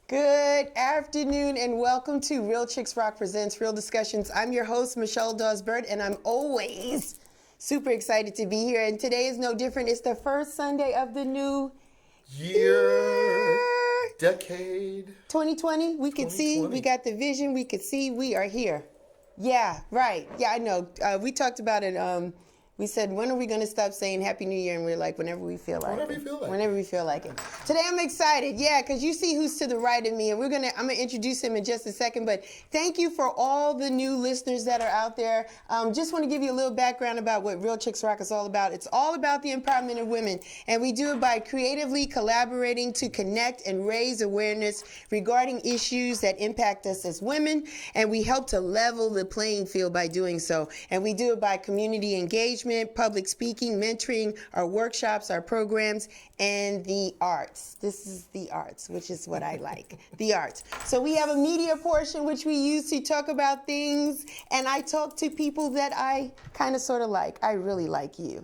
Good afternoon and welcome to Real Chicks Rock Presents Real Discussions. I'm your host, Michelle Dawes-Bird, and I'm always super excited to be here. And today is no different. It's the first Sunday of the new year. Decade. 2020. We could see, we got the vision, we could see, we are here. Yeah, right. Yeah, I know. We talked about it. We said, when are we going to stop saying Happy New Year? And we're like, whenever we feel like Whenever it. you feel like Whenever it. we feel like it. Today I'm excited, yeah, because you see who's to the right of me, and I'm gonna introduce him in just a second. But thank you for all the new listeners that are out there. Just want to give you a little background about what Real Chicks Rock is all about. It's all about the empowerment of women, and we do it by creatively collaborating to connect and raise awareness regarding issues that impact us as women, and we help to level the playing field by doing so. And we do it by community engagement, public speaking, mentoring, our workshops, our programs, and the arts. This is the arts, which is what I like, the arts. So we have a media portion which we use to talk about things, and I talk to people that I kind of sort of like. I really like you.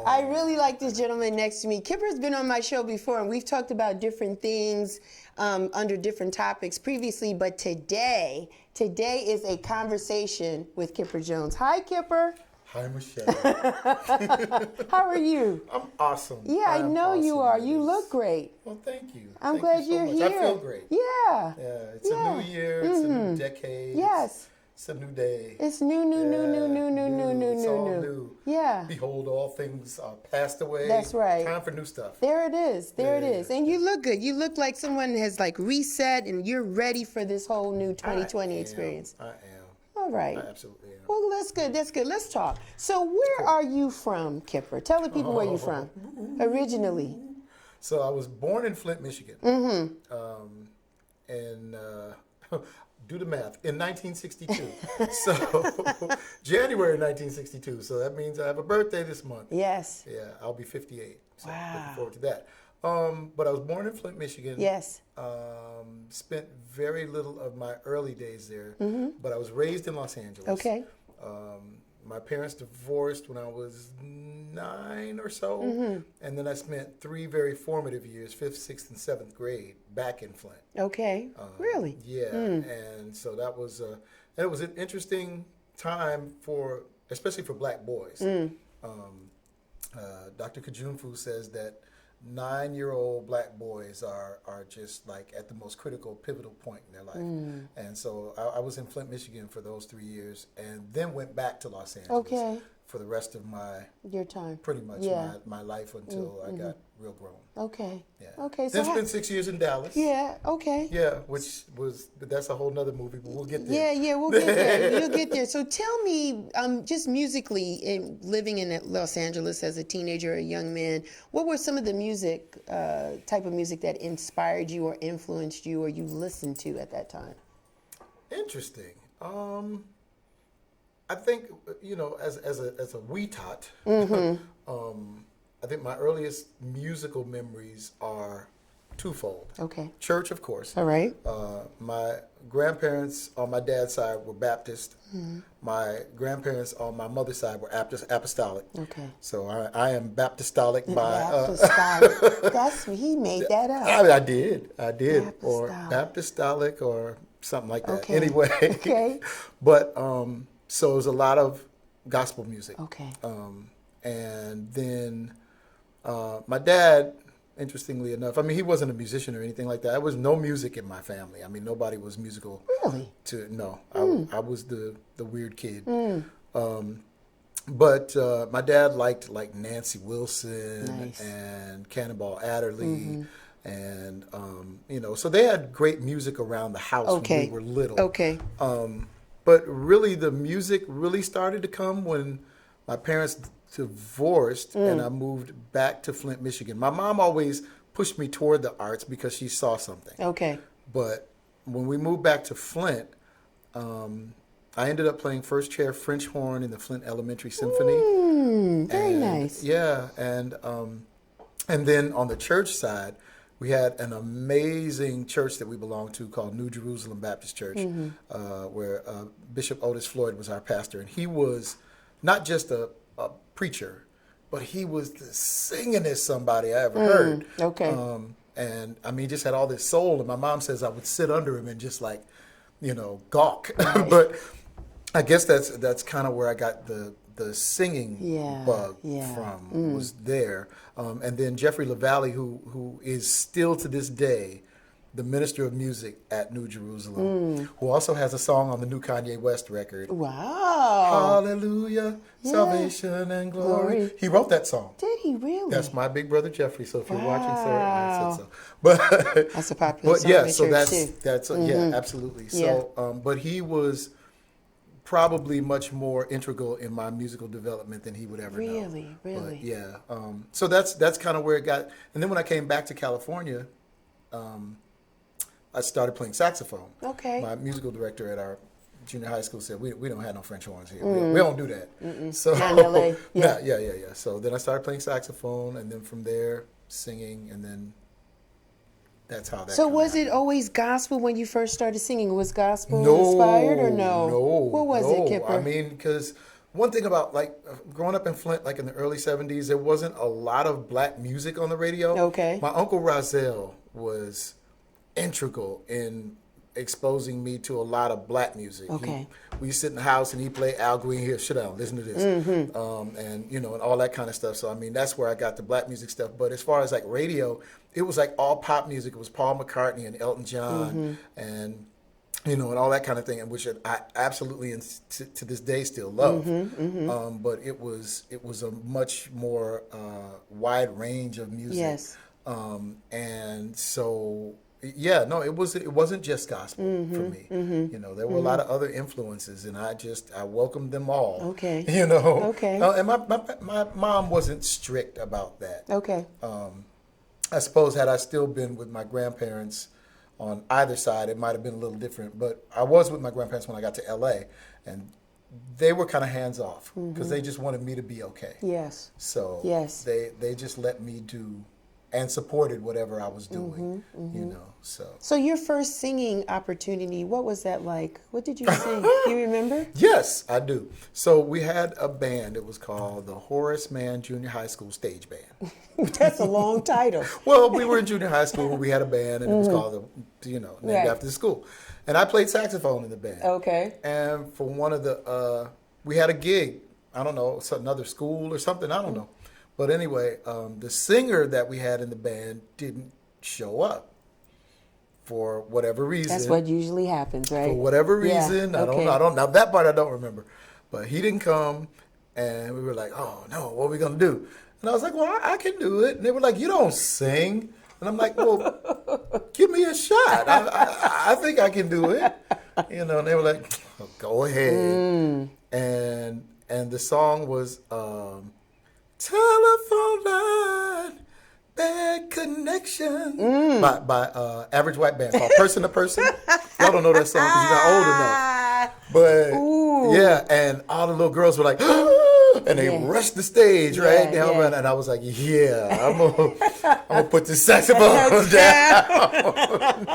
I really like this gentleman next to me. Kipper's been on my show before, and we've talked about different things under different topics previously, but today is a conversation with Kipper Jones. Hi, Kipper. Hi, Michelle. How are you? I'm awesome. Yeah, I know awesome. you are. You look great. Well, thank you. I'm Thank glad you so you're much. here. I feel great. Yeah. Yeah, it's a new year. It's a new decade. Yes. It's a new day. It's new. It's all new. Yeah. Behold, all things are passed away. That's right. Time for new stuff. There it is. There it is. Yeah. And you look good. You look like someone has like reset and you're ready for this whole new 2020 experience. I am. All right. I absolutely am. Well, that's good. That's good. Let's talk. So where are you from, Kipper? Tell the people where you're from originally. So I was born in Flint, Michigan. And do the math, in 1962. So January 1962. So that means I have a birthday this month. Yes. Yeah, I'll be 58. So Wow. looking forward to that. But I was born in Flint, Michigan. Yes. Spent very little of my early days there, but I was raised in Los Angeles. Okay. My parents divorced when I was 9 or so, and then I spent 3 very formative years, 5th, 6th, and 7th grade, back in Flint. Okay. Really? Yeah, and so that was it was an interesting time especially for black boys. Dr. Kajunfu says that 9-year-old black boys are just like at the most critical, pivotal point in their life. And so I was in Flint, Michigan for those 3 years, and then went back to Los Angeles for the rest of your time. pretty much my life until I got real grown. Okay. Yeah. Okay. Then spent 6 years in Dallas. Yeah. Okay. Yeah, but that's a whole nother movie, but we'll get there. Yeah, we'll get there. You'll get there. So tell me, just musically, living in Los Angeles as a teenager, a young man, what were some of the type of music that inspired you or influenced you or you listened to at that time? Interesting. I think, as a wee tot, I think my earliest musical memories are twofold. Okay. Church, of course. All right. My grandparents on my dad's side were Baptist. My grandparents on my mother's side were apostolic. Okay. So I am Baptistolic by... Apostolic. He made that up. I did. Or Baptistolic or something like that. Okay. Anyway. Okay. But so it was a lot of gospel music. Okay. And then my dad, interestingly enough, I mean, he wasn't a musician or anything like that. There was no music in my family. I mean, nobody was musical. Really? I was the weird kid. But my dad liked like Nancy Wilson and Cannonball Adderley. And, so they had great music around the house when we were little. Okay. But really, the music really started to come when my parents divorced and I moved back to Flint, Michigan. My mom always pushed me toward the arts because she saw something. Okay. But when we moved back to Flint, I ended up playing first chair French horn in the Flint Elementary Symphony. Very nice. Yeah, and then on the church side, we had an amazing church that we belonged to called New Jerusalem Baptist Church, where Bishop Otis Floyd was our pastor. And he was not just a preacher, but he was the singingest somebody I ever heard. Okay. And I mean, just had all this soul. And my mom says I would sit under him and just like, gawk. Right. But I guess that's kind of where I got the singing bug from, was there. And then Jeffrey LaValle, who is still to this day the minister of music at New Jerusalem, who also has a song on the new Kanye West record. Wow. Hallelujah, salvation and glory. He wrote that song. Did he really? That's my big brother Jeffrey. So if you're watching, sir, I said so. But that's a popular song. Yeah, so too. that's yeah, absolutely. So, but he was probably much more integral in my musical development than he would ever know. Really. But yeah. So that's kind of where it got. And then when I came back to California, I started playing saxophone. Okay. My musical director at our junior high school said, we don't have no French horns here. We don't do that. So Not in LA. Yeah. So then I started playing saxophone, and then from there singing, and then that's how that. So was happened. it always gospel when you first started singing? Was gospel No, inspired or no? No. What was it, Kipper? I mean, because one thing about like growing up in Flint, like in the early 70s, there wasn't a lot of black music on the radio. Okay. My uncle Rozelle was integral in exposing me to a lot of black music. Okay. We used to sit in the house and he played Al Green. Here, sit down, listen to this, and and all that kind of stuff. So I mean, that's where I got the black music stuff. But as far as like radio, it was like all pop music. It was Paul McCartney and Elton John and and all that kind of thing, and which I absolutely and to this day still love. But it was a much more wide range of music. Yes. And so. Yeah, no, it wasn't just gospel for me. There were a lot of other influences, and I welcomed them all. Okay. Okay. And my mom wasn't strict about that. Okay. I suppose had I still been with my grandparents on either side, it might have been a little different. But I was with my grandparents when I got to LA, and they were kind of hands off because they just wanted me to be okay. Yes. So they just let me do and supported whatever I was doing, So your first singing opportunity, what was that like? What did you sing? You remember? Yes, I do. So we had a band. It was called the Horace Mann Junior High School Stage Band. That's a long title. Well, we were in junior high school. We had a band, and it was called named after the school. And I played saxophone in the band. Okay. And for one of the, we had a gig. I don't know, it's another school or something. I don't know. But anyway, the singer that we had in the band didn't show up for whatever reason. That's what usually happens, right? For whatever reason, Yeah. I don't. Now that part I don't remember, but he didn't come, and we were like, "Oh no, what are we gonna do?" And I was like, "Well, I can do it." And they were like, "You don't sing," and I'm like, "Well, give me a shot. I think I can do it." And they were like, oh, "Go ahead." And the song was. Telephone line, bad connection by Average White Band called Person to Person. Y'all don't know that song because you're not old enough. But yeah, and all the little girls were like, and they rushed the stage right down, and I was like, yeah, I'm gonna put this saxophone down.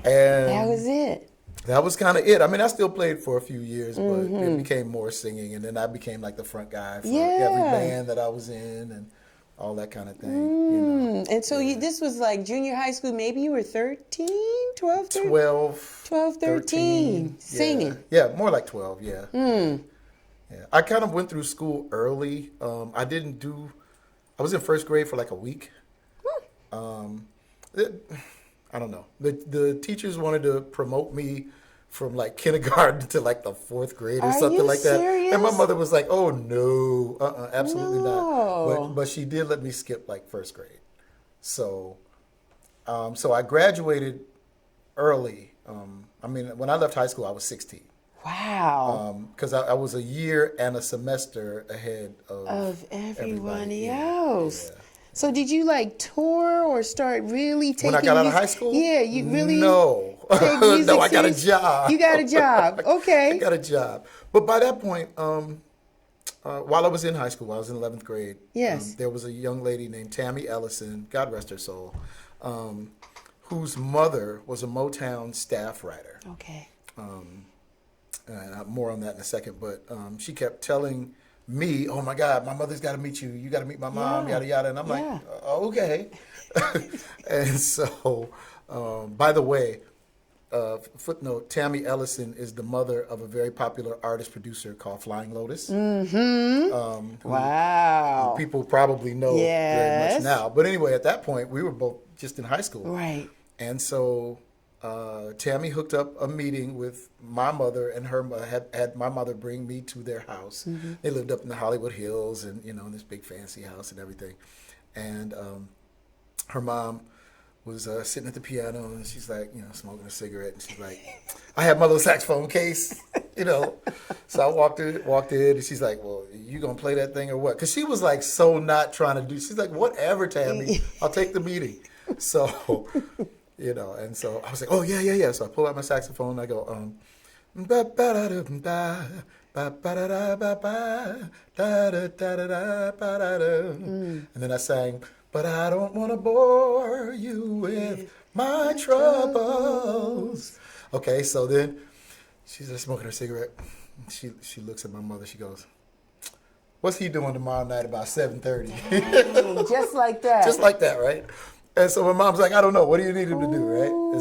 And that was it. That was kind of it. I mean, I still played for a few years, but it became more singing, and then I became like the front guy for every band that I was in, and all that kind of thing. And so this was like junior high school. Maybe you were 13, 12, 13? 12, 13. Singing. Yeah, more like 12. Yeah. Yeah. I kind of went through school early. I was in first grade for like a week. I don't know. The teachers wanted to promote me from like kindergarten to like the fourth grade or something like that. Serious? And my mother was like, "Oh no, absolutely not." But she did let me skip like first grade. So, so I graduated early. I mean, when I left high school, I was 16. Wow. Because I was a year and a semester ahead of everyone everybody. else. Yeah. So did you like tour or start really taking When I got out of high school? Yeah, you really No. take music No, I got a serious? job. You got a job. Okay. I got a job. But by that point, while I was in high school, while I was in 11th grade, Yes. there was a young lady named Tammy Ellison, God rest her soul, whose mother was a Motown staff writer. Okay. And more on that in a second. But she kept telling me, "Oh my God, my mother's got to meet you. You got to meet my mom, yada yada." And I'm like, "Okay." And so, by the way, footnote, Tammy Ellison is the mother of a very popular artist producer called Flying Lotus. Wow. People probably know very Yes. much now. But anyway, at that point, we were both just in high school. Right. And so Tammy hooked up a meeting with my mother, and her had my mother bring me to their house. They lived up in the Hollywood Hills, and in this big fancy house and everything. And her mom was sitting at the piano, and she's like, smoking a cigarette, and she's like, I have my little saxophone case, So I walked in, and she's like, well, you gonna play that thing or what? Because she was like so not trying to do. She's like, whatever, Tammy, I'll take the meeting. So, and so I was like, oh yeah. So I pull out my saxophone, and I go, ba ba da da da ba ba da da ba ba da da da da ba da da, and then I sang, but I don't want to bore you with my troubles. Okay, so then she's just smoking her cigarette. She looks at my mother. She goes, what's he doing tomorrow night about 7:30? Just like that. Just like that, right? And so my mom's like, I don't know. What do you need him to do, right? And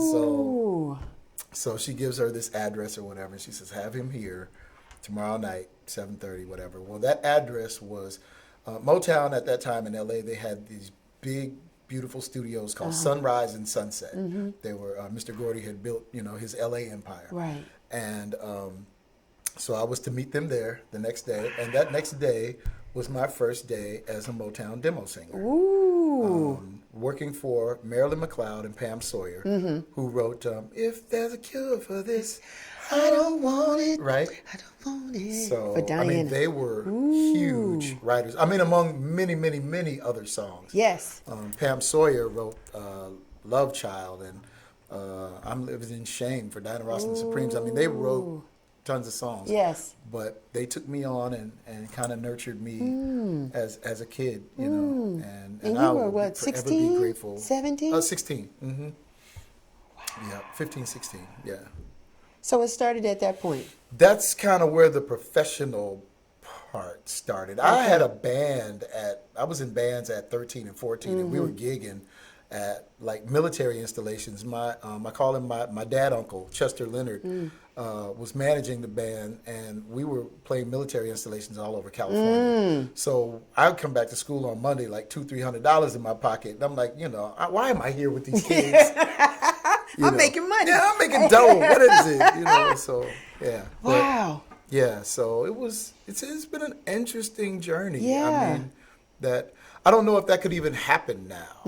so she gives her this address or whatever. And she says, have him here tomorrow night, 7:30, whatever. Well, that address was Motown at that time in L.A. They had these big, beautiful studios called Sunrise and Sunset. They were Mr. Gordy had built, his L.A. empire. Right. And so I was to meet them there the next day, and that next day was my first day as a Motown demo singer. Ooh. Working for Marilyn McLeod and Pam Sawyer, who wrote If There's a Cure for This, I Don't Want It. Right? I don't want it. So, For Diana. they were huge writers. Among many, many, many other songs. Yes. Pam Sawyer wrote Love Child and I'm Living in Shame for Diana Ross and the Supremes. They wrote tons of songs. Yes. But they took me on and kind of nurtured me as a kid, And you I were will what, forever 16? be grateful. 17? 16. Mm-hmm. Wow. Yeah, 15, 16. Yeah. So it started at that point. That's kind of where the professional part started. Okay. I had a band I was in bands at 13 and 14, and we were gigging at like military installations. I call him my dad uncle, Chester Leonard, was managing the band, and we were playing military installations all over California. So I would come back to school on Monday, like $200-300 in my pocket, and I'm like, why am I here with these kids? I'm making money. Yeah, I'm making dough. What is it? So yeah. Wow. But, yeah. So it's been an interesting journey. Yeah. That I don't know if that could even happen now.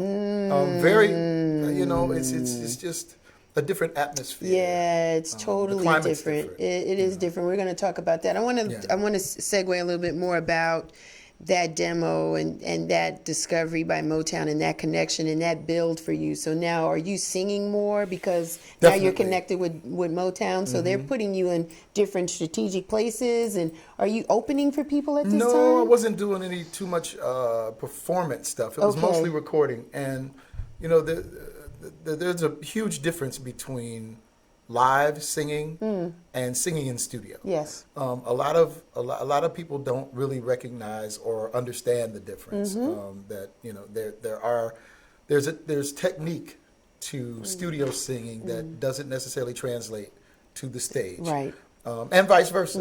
It's just a different atmosphere. Yeah, it's totally different. It is different. We're going to talk about that. I want to segue a little bit more about that demo and that discovery by Motown and that connection and that build for you. So now are you singing more because now you're connected with Motown? So they're putting you in different strategic places, and are you opening for people at this time? No, I wasn't doing any too much performance stuff. It was mostly recording. And, there's a huge difference between live singing and singing in studio. Yes. A lot of people don't really recognize or understand the difference. That there's technique to studio singing that doesn't necessarily translate to the stage. Right. And vice versa.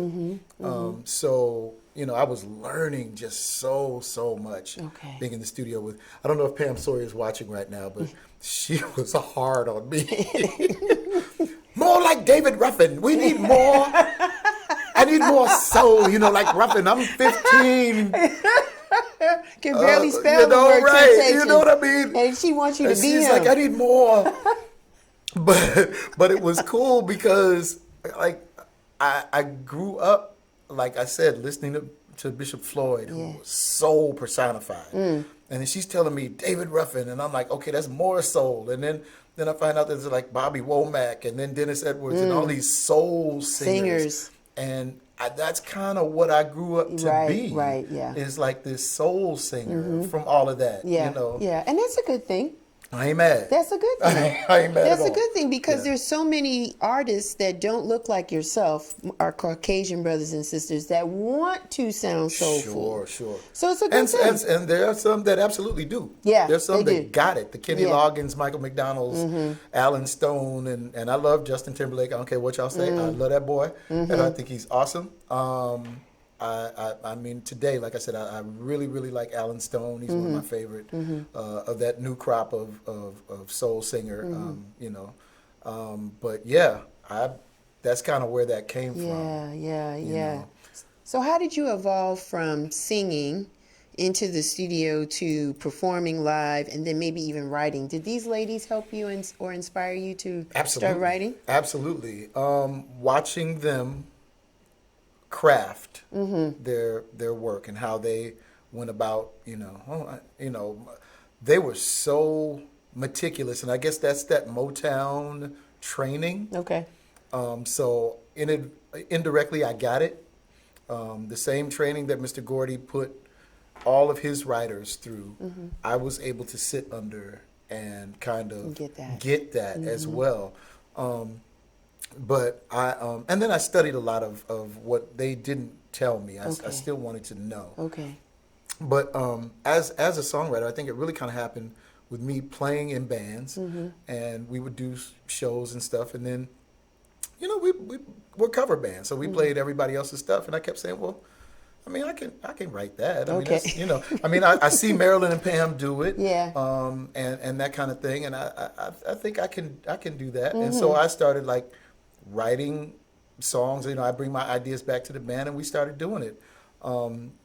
So I was learning just so much being in the studio with. I don't know if Pam Sawyer is watching right now, but she was hard on me. More like David Ruffin. We need more. I need more soul, like Ruffin. I'm 15. Can barely spell the word right. temptation. You know what I mean? And she wants you to be him. She's like, I need more. But it was cool because I grew up, like I said, listening to Bishop Floyd, who was soul personified. And then she's telling me David Ruffin, and I'm like, okay, that's more soul. And then I find out there's like Bobby Womack and then Dennis Edwards and all these soul singers. And that's kind of what I grew up to be. Right, yeah. Is like this soul singer from all of that. Yeah, yeah. And that's a good thing. I ain't mad. That's a good thing. I ain't mad That's at a all. good thing because Yeah. there's so many artists that don't look like yourself, our Caucasian brothers and sisters that want to sound soulful. Sure. So it's a good thing. And there are some that absolutely do. Yeah, There's some they that do. got it. The Kenny Yeah. Loggins, Michael McDonald's, Alan Stone, and I love Justin Timberlake. I don't care what y'all say. I love that boy, and I think he's awesome. I mean, today, like I said, I really, really like Alan Stone. He's one of my favorite of that new crop of soul singer. You know, but yeah, that's kind of where that came from. Yeah. know. So how did you evolve from singing into the studio to performing live and then maybe even writing? Did these ladies help you or inspire you to start writing? Absolutely. Watching them craft their work and how they went about, they were so meticulous, and I guess that's that Motown training. Okay. So indirectly, I got it. The same training that Mr. Gordy put all of his writers through, I was able to sit under and kind of get that as well. But and then I studied a lot of what they didn't tell me. I still wanted to know. Okay. But as a songwriter, I think it really kind of happened with me playing in bands, and we would do shows and stuff, and then, we're cover bands, so we played everybody else's stuff, and I kept saying, well, I mean, I can write that. I mean, that's, I see Marilyn and Pam do it, and that kind of thing, and I think I can do that, and so I started like writing songs. I bring my ideas back to the band, and we started doing it.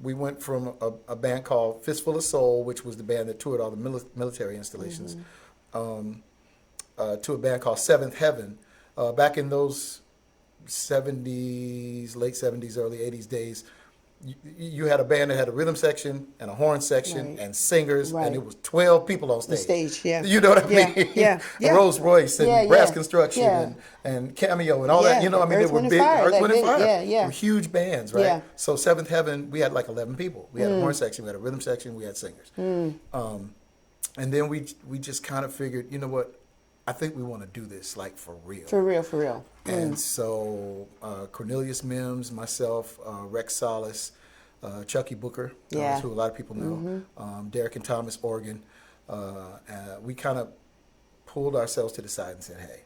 We went from a band called Fistful of Soul, which was the band that toured all the military installations, to a band called Seventh Heaven. Back in those 70s, late 70s, early 80s days, you had a band that had a rhythm section and a horn section and singers, and it was 12 people on stage. You know what I mean? Yeah. Rolls Royce and Brass Construction and Cameo and all that. I mean, they were big. Earth, Wind and Fire. They were huge bands, right? Yeah. So Seventh Heaven, we had like 11 people. We had a horn section, we had a rhythm section, we had singers. And then we just kind of figured, you know what? I think we want to do this like for real. For real. And so Cornelius Mims, myself, Rex Solis, Chucky Booker, who a lot of people know, Derek and Thomas Organ, we kind of pulled ourselves to the side and said, hey,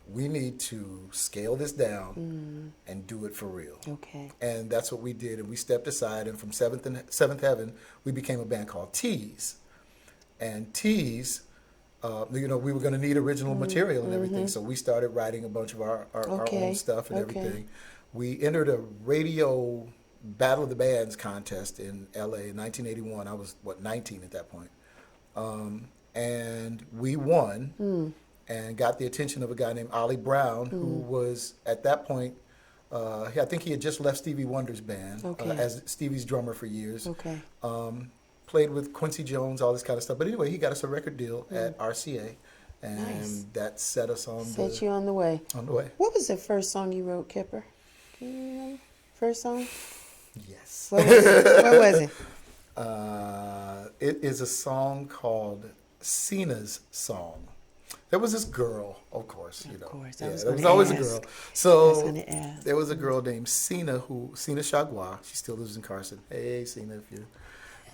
we need to scale this down and do it for real. Okay. And that's what we did, and we stepped aside, and from Seventh Heaven, we became a band called Tease. And Tease, we were going to need original material and everything, so we started writing a bunch of our own stuff and everything. We entered a radio Battle of the Bands contest in LA in 1981. I was, 19 at that point. And we won and got the attention of a guy named Ollie Brown, who was, at that point, I think he had just left Stevie Wonder's band as Stevie's drummer for years. Played with Quincy Jones, all this kind of stuff. But anyway, he got us a record deal at RCA, and that set us on you on the way. On the way. What was the first song you wrote, Kipper? Can you remember? First song? Yes. What was it? It is a song called Sina's Song. There was this girl, of course, Of course, there was always a girl. So there was a girl named Sina Chagua. She still lives in Carson. Hey, Sina, if you're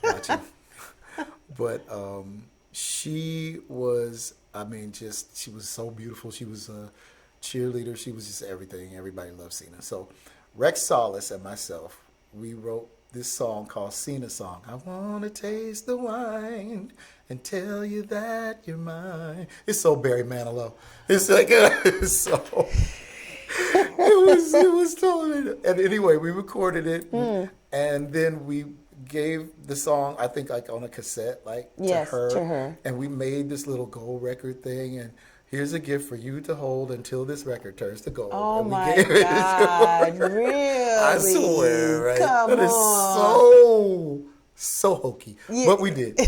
watching. But she was, she was so beautiful. She was a cheerleader. She was just everything. Everybody loved Sina. So Rex Solis and myself, we wrote this song called Sina Song. I want to taste the wine and tell you that you're mine. It's so Barry Manilow. It's like, it's so... it was totally... And anyway, we recorded it, and then we gave the song, I think, like on a cassette, to her. And we made this little gold record thing, and here's a gift for you to hold until this record turns to gold. Oh, and my God, really? I swear, right? Come that on. is so hokey. But we did.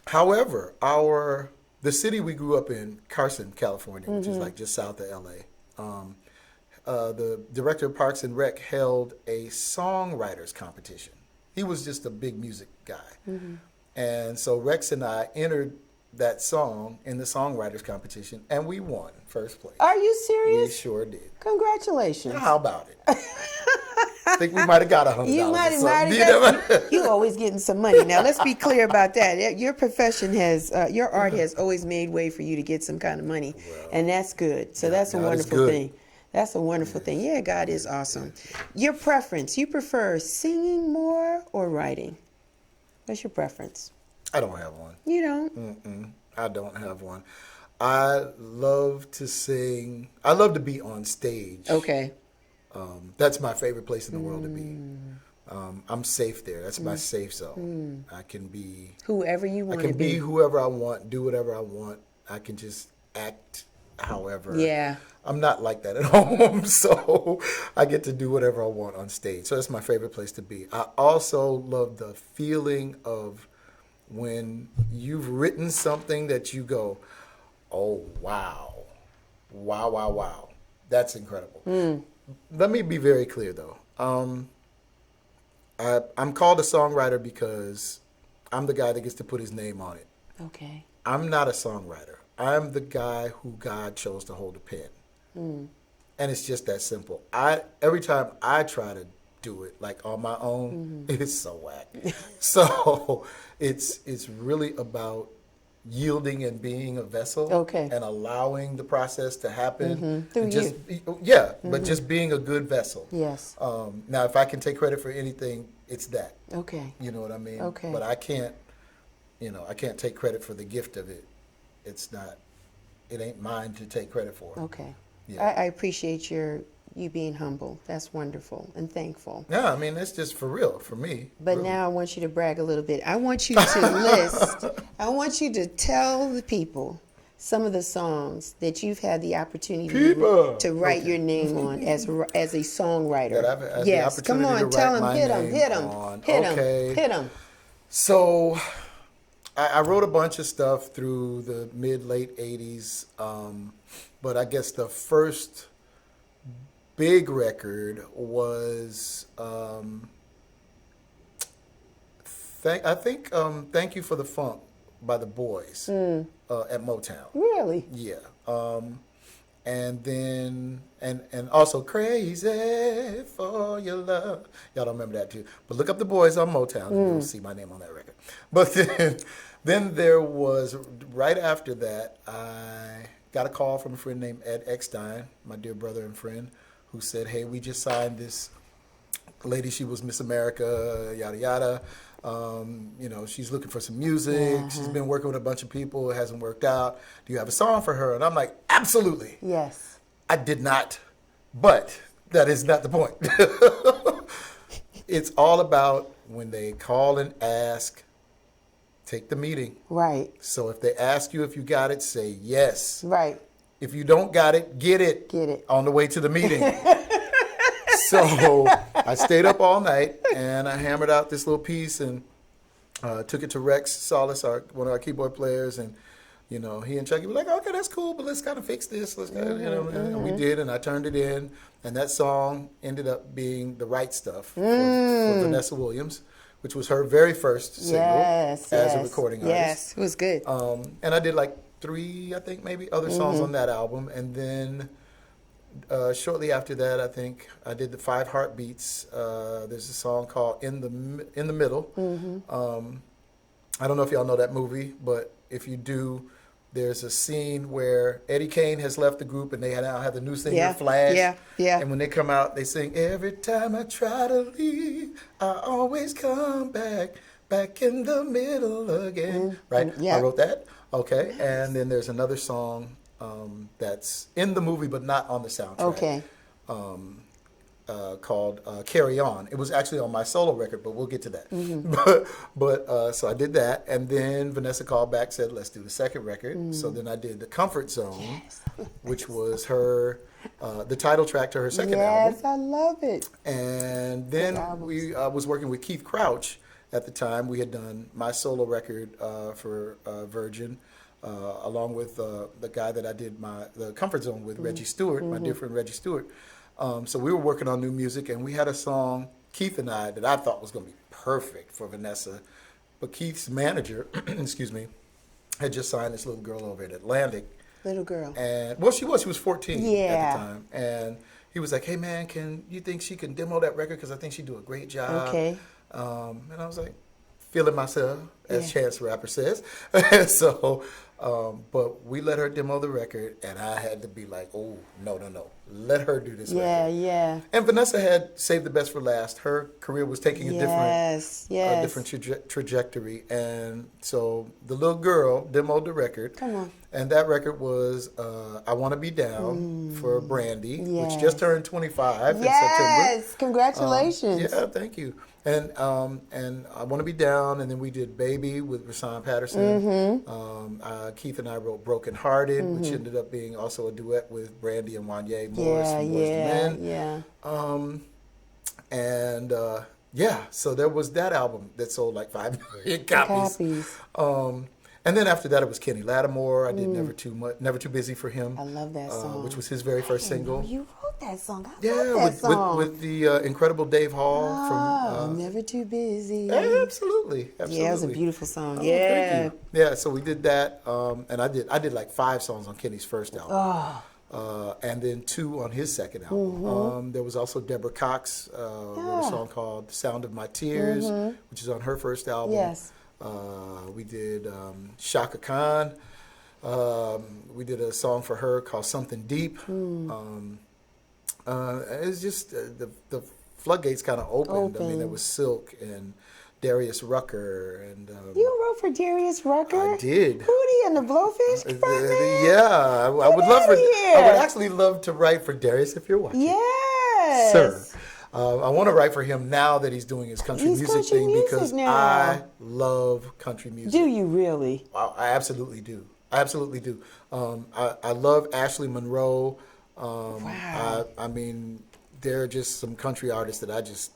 However, the city we grew up in, Carson, California, which is like just south of LA, the director of Parks and Rec held a songwriters competition. He was just a big music guy. And so Rex and I entered that song in the songwriters competition, and we won first place. Are you We serious? sure did. Congratulations. How about it? I think we might have got $100. You might or something. have. You always getting some money. Now let's be clear about that. Your profession has, your art has always made way for you to get some kind of money, and that's good. So that's a God is wonderful good. thing. That's a wonderful thing. Yeah, God is awesome. Your preference? You prefer singing more or writing? What's your preference? I don't have one. You don't. I don't have one. I love to sing. I love to be on stage. Okay. That's my favorite place in the world to be. I'm safe there. That's my safe zone. I can be Whoever you I want can to be be. whoever I want, do whatever I want. I can just act however. Yeah. I'm not like that at home, so I get to do whatever I want on stage. So that's my favorite place to be. I also love the feeling of when you've written something that you go, oh, wow. Wow, wow, wow. That's incredible. Let me be very clear, though. I'm called a songwriter because I'm the guy that gets to put his name on it. Okay. I'm not a songwriter. I'm the guy who God chose to hold a pen. And it's just that simple. Every time I try to do it like on my own, it's so whack. So it's really about yielding and being a vessel, Okay. and allowing the process to happen. Through and just, you. Yeah, but just being a good vessel. Yes. Now, if I can take credit for anything, it's that. Okay. You know what I mean? Okay. But I can't take credit for the gift of it. It ain't mine to take credit for. Okay. Yeah. I appreciate you being humble. That's wonderful and thankful. Yeah, I mean, it's just for real, for me. But really. now I want you to brag a little bit. I want you to list, I want you to tell the people some of the songs that you've had the opportunity Kipper. to write your name on as a songwriter. That I've had yes, the come opportunity on, to tell write them, my hit them, name hit them, on. hit them, Okay. hit them. So I wrote a bunch of stuff through the mid-late 80s, but I guess the first big record was Thank You for the Funk by the Boys at Motown. Really? Yeah. And then and also Crazy for Your Love. Y'all don't remember that too. But look up the Boys on Motown and you'll see my name on that record. But then there was, right after that, I got a call from a friend named Ed Eckstein, my dear brother and friend, who said, hey, we just signed this lady. She was Miss America, yada, yada. She's looking for some music. She's been working with a bunch of people. It hasn't worked out. Do you have a song for her? And I'm like, absolutely. Yes. I did not, but that is not the point. It's all about when they call and ask, take the meeting. Right. So if they ask you if you got it, say yes. Right. If you don't got it, get it. Get it. On the way to the meeting. So I stayed up all night and I hammered out this little piece and took it to Rex Solis, one of our keyboard players, and he and Chucky were like, okay, that's cool, but let's kind of fix this. And we did, and I turned it in, and that song ended up being The Right Stuff for Vanessa Williams, which was her very first single as a recording artist. Yes, it was good. And I did like 3, I think, maybe other songs on that album, and then shortly after that, I think I did the 5 Heartbeats. There's a song called In the Middle. I don't know if y'all know that movie, but if you do, there's a scene where Eddie Kane has left the group and they now have the new singer Flash. Yeah. And when they come out, they sing, every time I try to leave, I always come back in the middle again. Right? Yeah. I wrote that. Okay. And then there's another song that's in the movie but not on the soundtrack. Okay. Called Carry On. It was actually on my solo record, but we'll get to that. But so I did that, and then Vanessa called back, said, let's do the second record. So then I did The Comfort Zone, which was the title track to her second album. Yes, I love it. And then I was working with Keith Crouch at the time. We had done my solo record for Virgin, along with the guy that I did the Comfort Zone with, Reggie Stewart, my dear friend Reggie Stewart. So we were working on new music, and we had a song, Keith and I, that I thought was going to be perfect for Vanessa. But Keith's manager, excuse me, had just signed this little girl over at Atlantic. Little girl. And well, she was 14 at Yeah. the time. And he was like, hey man, you think she can demo that record? Because I think she'd do a great job. Okay. And I was like, feeling myself, as Yeah. Chance the Rapper says. So, but we let her demo the record, and I had to be like, oh, no. Let her do this Yeah, record. yeah. And Vanessa had saved the best for last. Her career was taking a different trajectory. And so the little girl demoed the record. Come on. And that record was I Want to Be Down for Brandy, which just turned 25 in September. Yes, congratulations. Yeah, thank you. And I Want to Be Down, and then we did Baby with Rashawn Patterson. Keith and I wrote Broken Hearted, which ended up being also a duet with Brandy and Wanye Morris from Boyz II Men. And so there was that album that sold like 5 million copies. And then after that, it was Kenny Lattimore. I did Never Too Busy for him. I love that song. Which was his very first single. You wrote that song. I love that song. with the incredible Dave Hall from Never Too Busy. Absolutely. Yeah, it was a beautiful song. Thank you. Yeah, so we did that, and I did like 5 songs on Kenny's first album. And then 2 on his second album. There was also Deborah Cox, wrote a song called The Sound of My Tears, which is on her first album. Yes. We did Shaka Khan. We did a song for her called Something Deep. It's just the floodgates kind of opened. I mean, there was Silk and Darius Rucker. And You wrote for Darius Rucker? I did. Hootie and the Blowfish Project? Yeah, I would love for. I would actually love to write for Darius if you're watching. Yes. Sir. I want to write for him now that he's doing his country music thing because I love country music. Do you really? I absolutely do. I love Ashley Monroe. Wow. I mean, there are just some country artists that I just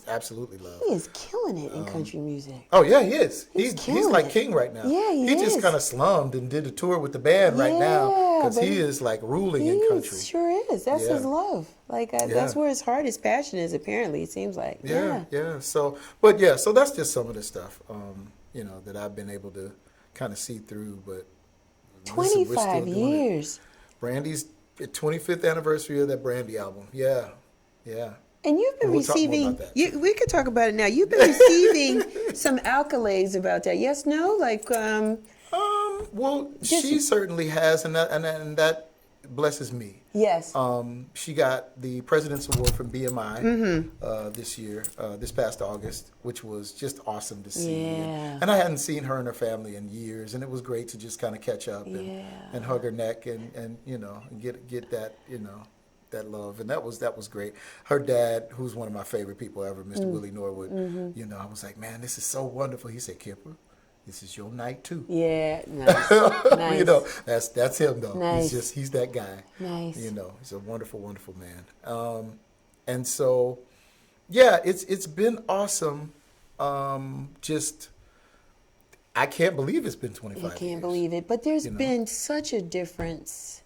absolutely love. He is killing it in country music. Oh yeah, he is. He's killing like it. king right now. Yeah, he just is. kind of slummed and did a tour with the band right now because he is like ruling in country. He sure is. That's his love. Like that's where his heart, his passion is. Apparently, it seems like. Yeah. So, so that's just some of the stuff, that I've been able to kind of see through. But 25 years. Brandy's 25th anniversary of that Brandy album. Yeah. And you've been We'll talk more receiving, about that, we could talk about it now. You've been receiving some accolades about that. Yes, no? Like, well, she certainly has, and that blesses me. yes. She got the President's Award from BMI this year, this past August, which was just awesome to see. Yeah. And I hadn't seen her and her family in years, and it was great to just kind of catch up and hug her neck and get that, that love. And that was great. Her dad, who's one of my favorite people ever, Mr. Willie Norwood, I was like, man, this is so wonderful. He said, Kipper, this is your night too. Yeah, nice. That's him though. Nice. He's that guy. Nice. He's a wonderful, wonderful man. And so, it's been awesome. I can't believe it's been 25 years. I can't believe it. But there's been such a difference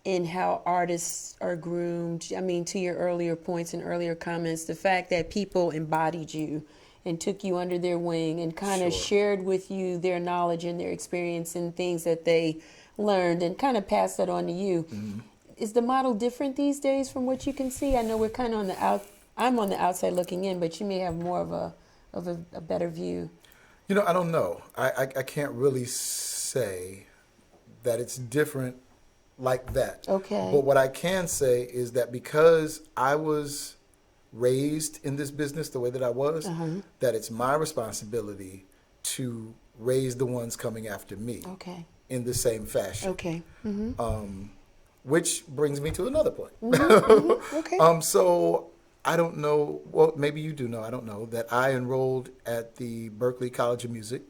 in how artists are groomed. I mean, to your earlier points and earlier comments, the fact that people embodied you and took you under their wing and kind of shared with you their knowledge and their experience and things that they learned and kind of passed that on to you. Is the model different these days from what you can see? I know we're kind of I'm on the outside looking in, but you may have more of a better view. I don't know. I can't really say that it's different like that. Okay. But what I can say is that because I was raised in this business the way that I was, that it's my responsibility to raise the ones coming after me in the same fashion. Okay. Which brings me to another point. Okay. So I don't know, well, maybe you do know, I don't know, that I enrolled at the Berklee College of Music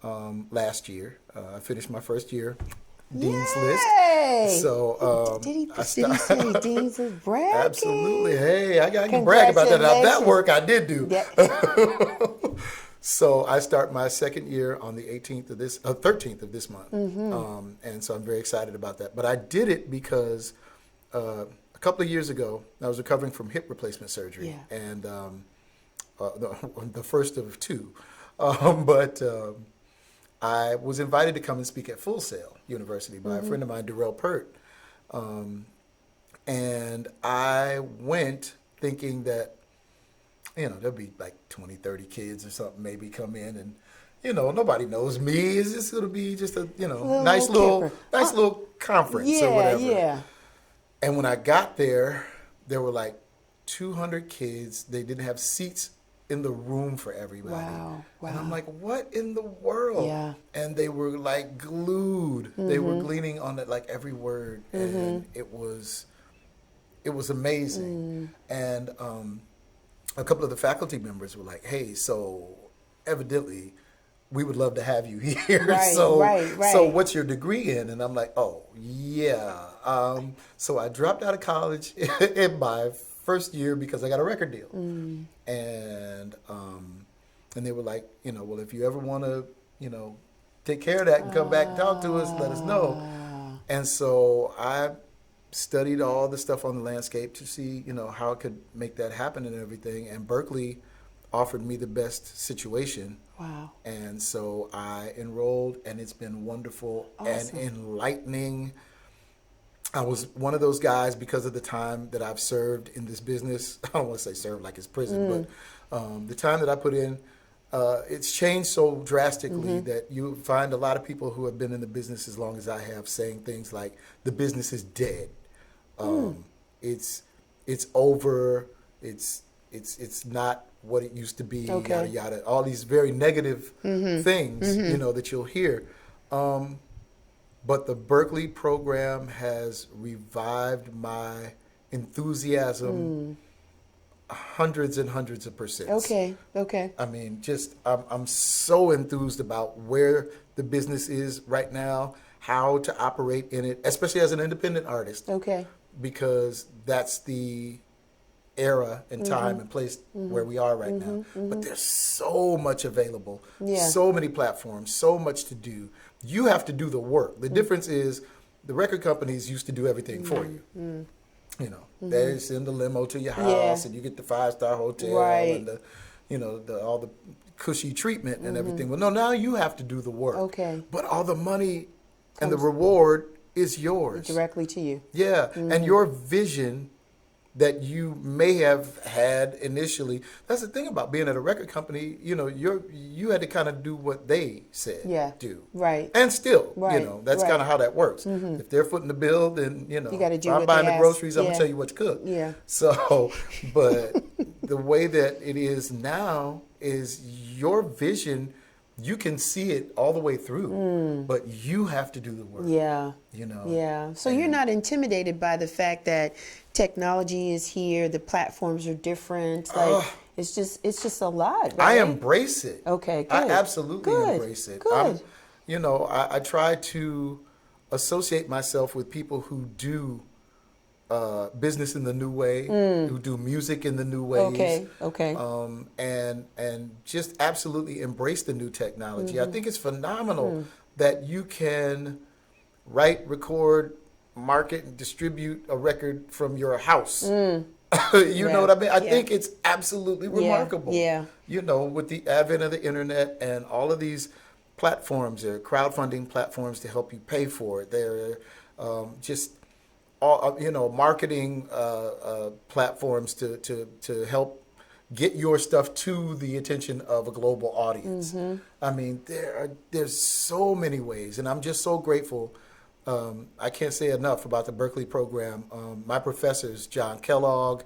last year. I finished my first year. Dean's List. So did he say Dean's List? Brag? Absolutely. Hey, I can brag about that. Now, that work I did do. Yeah. So I start my second year on the 13th of this month, and so I'm very excited about that. But I did it because a couple of years ago I was recovering from hip replacement surgery, and the first of two. But I was invited to come and speak at Full Sail University by a friend of mine, Darrell Pert. And I went thinking that, there'll be like 20, 30 kids or something maybe come in, and, nobody knows me. It's just going to be just a, nice little conference or whatever. Yeah. And when I got there, there were like 200 kids. They didn't have seats in the room for everybody. Wow. And I'm like, what in the world? Yeah. And they were like glued. They were gleaning on it like every word. And it was amazing. And a couple of the faculty members were like, hey, so evidently we would love to have you here. Right, so right. so what's your degree in? And I'm like, oh, yeah. So I dropped out of college in my first year because I got a record deal. And they were like, well, if you ever want to, take care of that and come back and talk to us, let us know. And so I studied all the stuff on the landscape to see, how I could make that happen and everything. And Berkeley offered me the best situation. Wow. And so I enrolled, and it's been wonderful and enlightening. I was one of those guys, because of the time that I've served in this business. I don't want to say served like it's prison, but the time that I put in, it's changed so drastically that you find a lot of people who have been in the business as long as I have saying things like, the business is dead. It's over. It's not what it used to be, yada, yada. All these very negative things, that you'll hear. But the Berkeley program has revived my enthusiasm hundreds and hundreds of percent. Okay. I mean, I'm so enthused about where the business is right now, how to operate in it, especially as an independent artist. Okay. Because that's the era and time and place where we are right now. But there's so much available, so many platforms, so much to do. You have to do the work. The difference is the record companies used to do everything for you. They send a limo to your house and you get the 5-star hotel and the all the cushy treatment and everything. Well, no, now you have to do the work. Okay. But all the money and the reward is yours. Directly to you. Yeah. And your vision that you may have had initially. That's the thing about being at a record company. You had to kind of do what they said do. Right. And still, Right. That's kind of how that works. If they're footing the bill, then you got to do if I'm what buying they the ask. groceries, I'm gonna tell you what to cook. Yeah. So, but the way that it is now is your vision. You can see it all the way through, but you have to do the work. Yeah. Yeah. So you're not intimidated by the fact that technology is here, the platforms are different. Like it's just a lot, right? I embrace it. Okay, good. I absolutely embrace it. Good. I try to associate myself with people who do business in the new way, who do music in the new ways. Okay. And just absolutely embrace the new technology. I think it's phenomenal that you can write, record, market, and distribute a record from your house. You know what I mean? I think it's absolutely remarkable. Yeah. With the advent of the internet and all of these platforms, there are crowdfunding platforms to help you pay for it. There are just all marketing platforms to help get your stuff to the attention of a global audience. I mean, there's so many ways, and I'm just so grateful. I can't say enough about the Berkeley program. My professors, John Kellogg,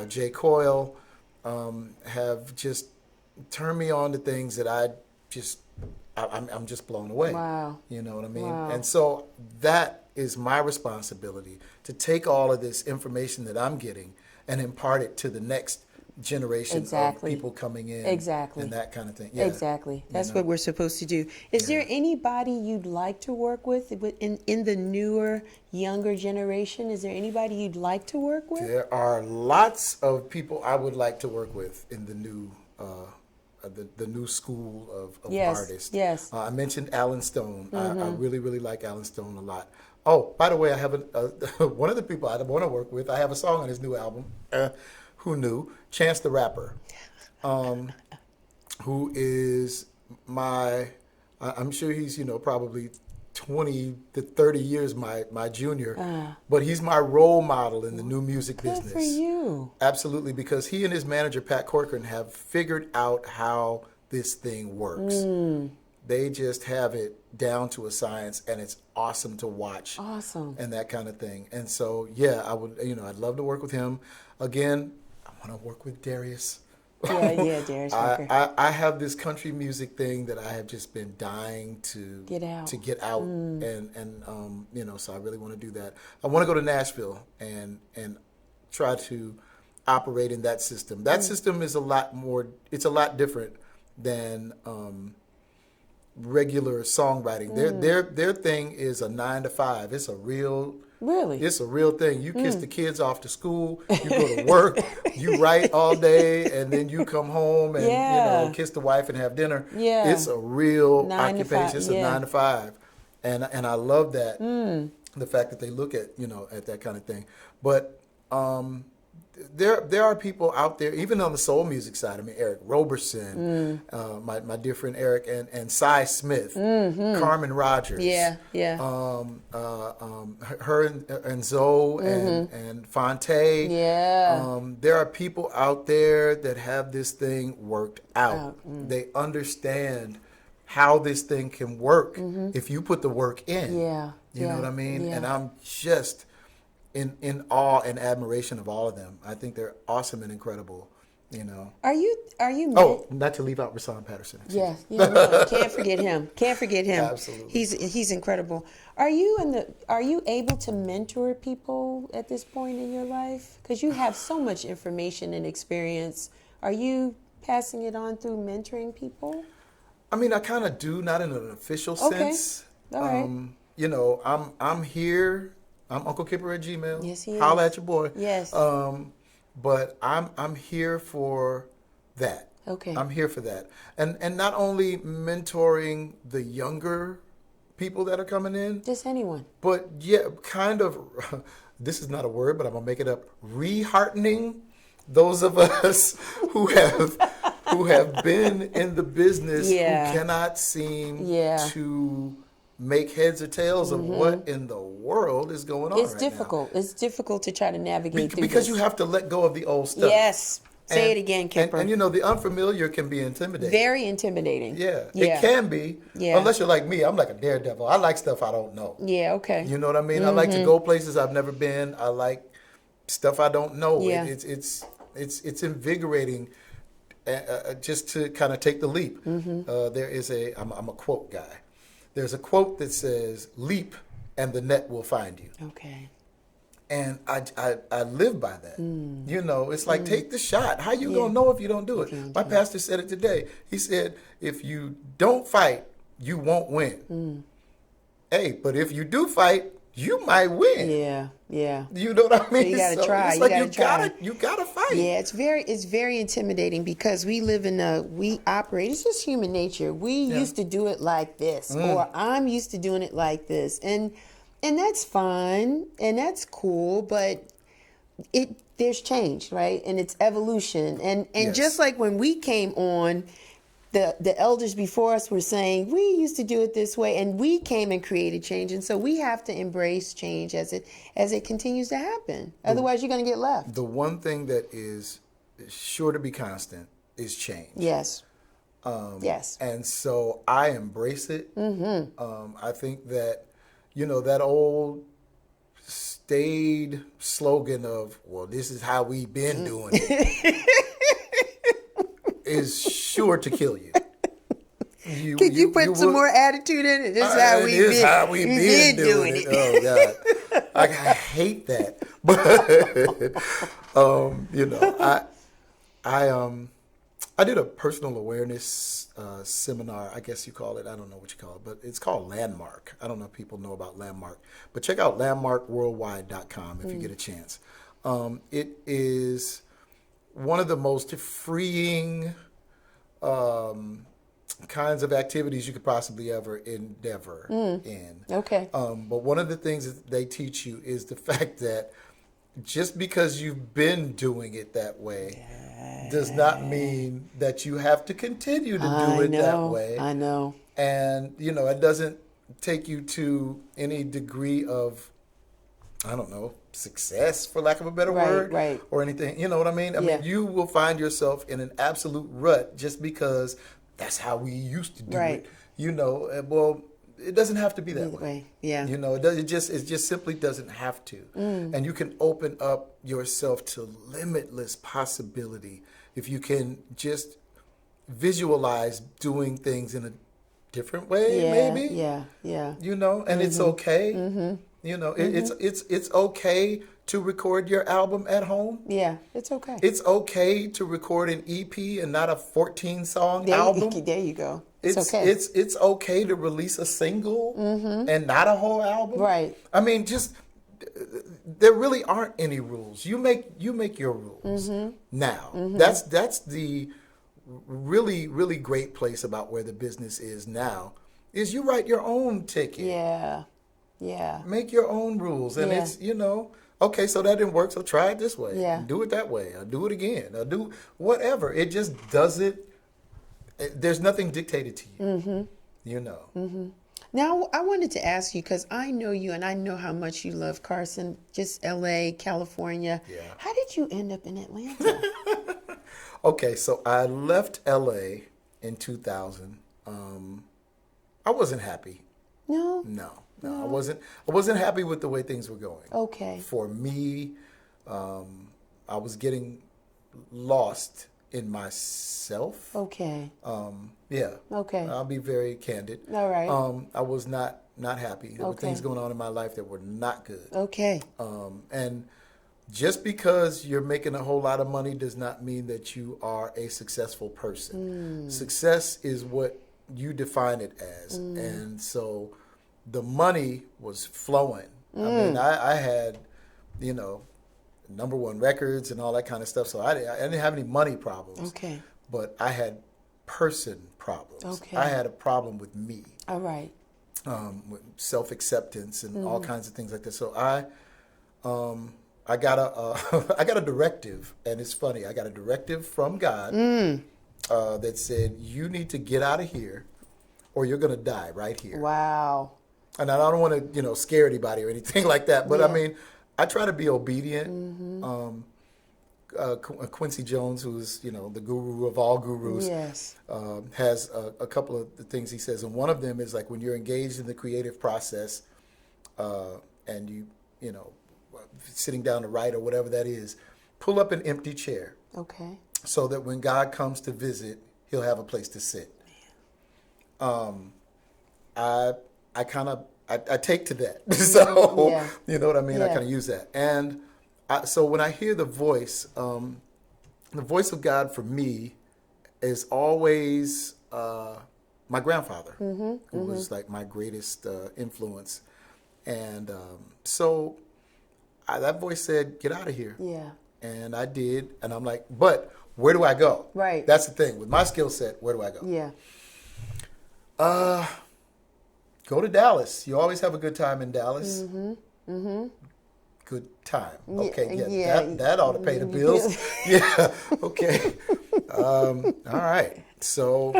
Jay Coyle, have just turned me on to things that I'm just blown away. Wow. You know what I mean? Wow. And so that is my responsibility, to take all of this information that I'm getting and impart it to the next generation of people coming in. Exactly. And that kind of thing. Yeah. Exactly. That's what we're supposed to do. Is there anybody you'd like to work with in the newer, younger generation? Is there anybody you'd like to work with? There are lots of people I would like to work with in the new the new school of artists. Yes. I mentioned Alan Stone. I really, really like Alan Stone a lot. Oh, by the way, I have one of the people I want to work with. I have a song on his new album. Who knew? Chance the Rapper. who is I'm sure he's, probably 20 to 30 years my junior, but he's my role model in the new music business. Good for you. Absolutely, because he and his manager, Pat Corcoran, have figured out how this thing works. They just have it down to a science, and it's awesome to watch. Awesome. And that kind of thing. And so, yeah, I would, I'd love to work with him. Again, I want to work with Darius. Yeah, Darius Rucker. I have this country music thing that I have just been dying to get out, and so I really want to do that. I want to go to Nashville and try to operate in that system. That system is a lot different than regular songwriting. Their thing is a 9 to 5. It's a real thing. You kiss the kids off to school, you go to work, you write all day, and then you come home and kiss the wife and have dinner. Yeah. It's a real 9 to occupation. 5, It's a 9 to 5. And I love that. The fact that they look at at that kind of thing. But there are people out there, even on the soul music side. I mean, Eric Roberson, my dear friend Eric, and Cy Smith, Carmen Rogers. Yeah. Her and Zoe and Fonte. Yeah. There are people out there that have this thing worked out. They understand how this thing can work if you put the work in. Yeah. You know what I mean? Yeah. And I'm just in awe and admiration of all of them. I think they're awesome and incredible, Are you Oh, not to leave out Rasan Patterson. Yeah, no, can't forget him. Absolutely. He's incredible. Are you able to mentor people at this point in your life? Because you have so much information and experience. Are you passing it on through mentoring people? I mean, I kind of do, not in an official sense. All right. I'm here. I'm Uncle Kipper at Gmail. Yes, he is. Holla at your boy. Yes. But I'm here for that. Okay. I'm here for that. And not only mentoring the younger people that are coming in. Just anyone. But kind of, this is not a word, but I'm going to make it up, reheartening those of us who have been in the business who cannot seem to make heads or tails of what in the world is going on. It's difficult. It's difficult to try to navigate through because this. you have to let go of the old stuff. Yes. Say it again, Kipper. And the unfamiliar can be intimidating. Very intimidating. Yeah. It can be. Yeah. Unless you're like me. I'm like a daredevil. I like stuff I don't know. Yeah, okay. You know what I mean? I like to go places I've never been. I like stuff I don't know. Yeah. It's invigorating just to kind of take the leap. There is I'm a quote guy. There's a quote that says, "Leap and the net will find you." Okay. And I live by that. It's like, take the shot. How you gonna know if you don't do it? My pastor said it today. He said, if you don't fight, you won't win. Hey, but if you do fight, you might win. Yeah. You know what I mean? So you gotta try. It's like you gotta fight. Yeah, it's very intimidating because we operate. It's just human nature. We used to do it like this, or I'm used to doing it like this, and that's fine and that's cool, but there's change, right? And it's evolution, and just like when we came on. The elders before us were saying, we used to do it this way, and we came and created change. And so we have to embrace change as it continues to happen. Otherwise, you're going to get left. The one thing that is sure to be constant is change. Yes. Yes. And so I embrace it. I think that, that old staid slogan of, well, this is how we've been doing it. Is sure to kill you. Could you put some more attitude in it? This is how we've been doing it. Oh God, I hate that. But I did a personal awareness seminar. I guess you call it. I don't know what you call it, but it's called Landmark. I don't know if people know about Landmark, but check out landmarkworldwide.com if you get a chance. It is one of the most freeing kinds of activities you could possibly ever endeavor in. Okay. But one of the things that they teach you is the fact that just because you've been doing it that way does not mean that you have to continue to do it that way. I know. And, it doesn't take you to any degree of, I don't know, success, for lack of a better word, right. or anything. You know what I mean? I mean, you will find yourself in an absolute rut just because that's how we used to do it. Well, it doesn't have to be that way. Yeah. It just simply doesn't have to. And you can open up yourself to limitless possibility if you can just visualize doing things in a different way, maybe. Yeah. And it's okay. It's okay to record your album at home. Yeah, it's okay. It's okay to record an EP and not a 14-song album. There you go. It's okay. It's okay to release a single and not a whole album. Right. I mean, just there really aren't any rules. You make your rules now. That's the really, really great place about where the business is now. Is you write your own ticket. Yeah. Make your own rules, and it's okay. So that didn't work. So try it this way. Yeah. Do it that way. Or do it again. Or do whatever. It just doesn't. There's nothing dictated to you. Now, I wanted to ask you, because I know you and I know how much you love Carson, just L.A., California. Yeah. How did you end up in Atlanta? Okay, so I left L.A. in 2000. I wasn't happy. No, I wasn't happy with the way things were going. Okay. For me, I was getting lost in myself. Okay. Yeah. Okay. I'll be very candid. All right. I was not happy. There were things going on in my life that were not good. Okay. And just because you're making a whole lot of money does not mean that you are a successful person. Success is what you define it as. And so the money was flowing. I mean, I had, #1 records and all that kind of stuff. So I didn't have any money problems. Okay. But I had person problems. Okay. I had a problem with me. All right. With self-acceptance and all kinds of things like that. So I got I got a directive, and it's funny. I got a directive from God that said, "You need to get out of here, or you're going to die right here." Wow. And I don't want to, scare anybody or anything like that. But I mean, I try to be obedient. Quincy Jones, who's the guru of all gurus, Yes. has a couple of the things he says, and one of them is like when you're engaged in the creative process, and you sitting down to write or whatever that is, pull up an empty chair. Okay. So that when God comes to visit, he'll have a place to sit. I kind of I take to that. So you know what I mean? Yeah. I kind of use that. And so when I hear the voice of God for me is always my grandfather, who was like my greatest influence. And so that voice said, "Get out of here." Yeah. And I did. And I'm like, but where do I go? Right. That's the thing. With my skill set, where do I go? Yeah. Go to Dallas. You always have a good time in Dallas. Good time. Okay, that ought to pay the bills. Yeah, okay. All right. So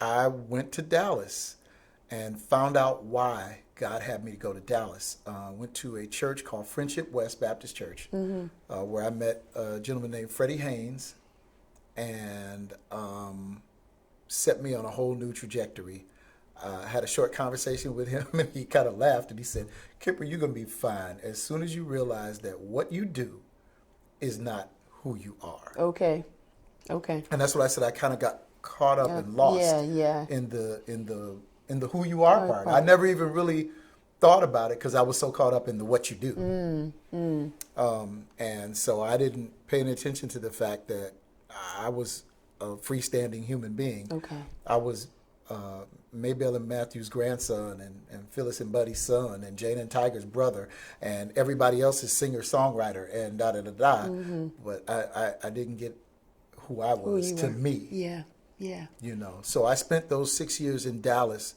I went to Dallas and found out why God had me to go to Dallas. Went to a church called Friendship West Baptist Church, where I met a gentleman named Freddie Haynes, and set me on a whole new trajectory. I had a short conversation with him, and he kind of laughed, and he said, "Kipper, you're going to be fine as soon as you realize that what you do is not who you are." Okay. And that's what I said. I kind of got caught up and lost in the who you are part. I never even really thought about it because I was so caught up in the what you do. And so I didn't pay any attention to the fact that I was a freestanding human being. Okay. I was Maybelle and Matthew's grandson, and Phyllis and Buddy's son, and Jane and Tiger's brother, and everybody else's singer-songwriter, and da-da-da-da. But I didn't get who I was to me. Yeah. So I spent those 6 years in Dallas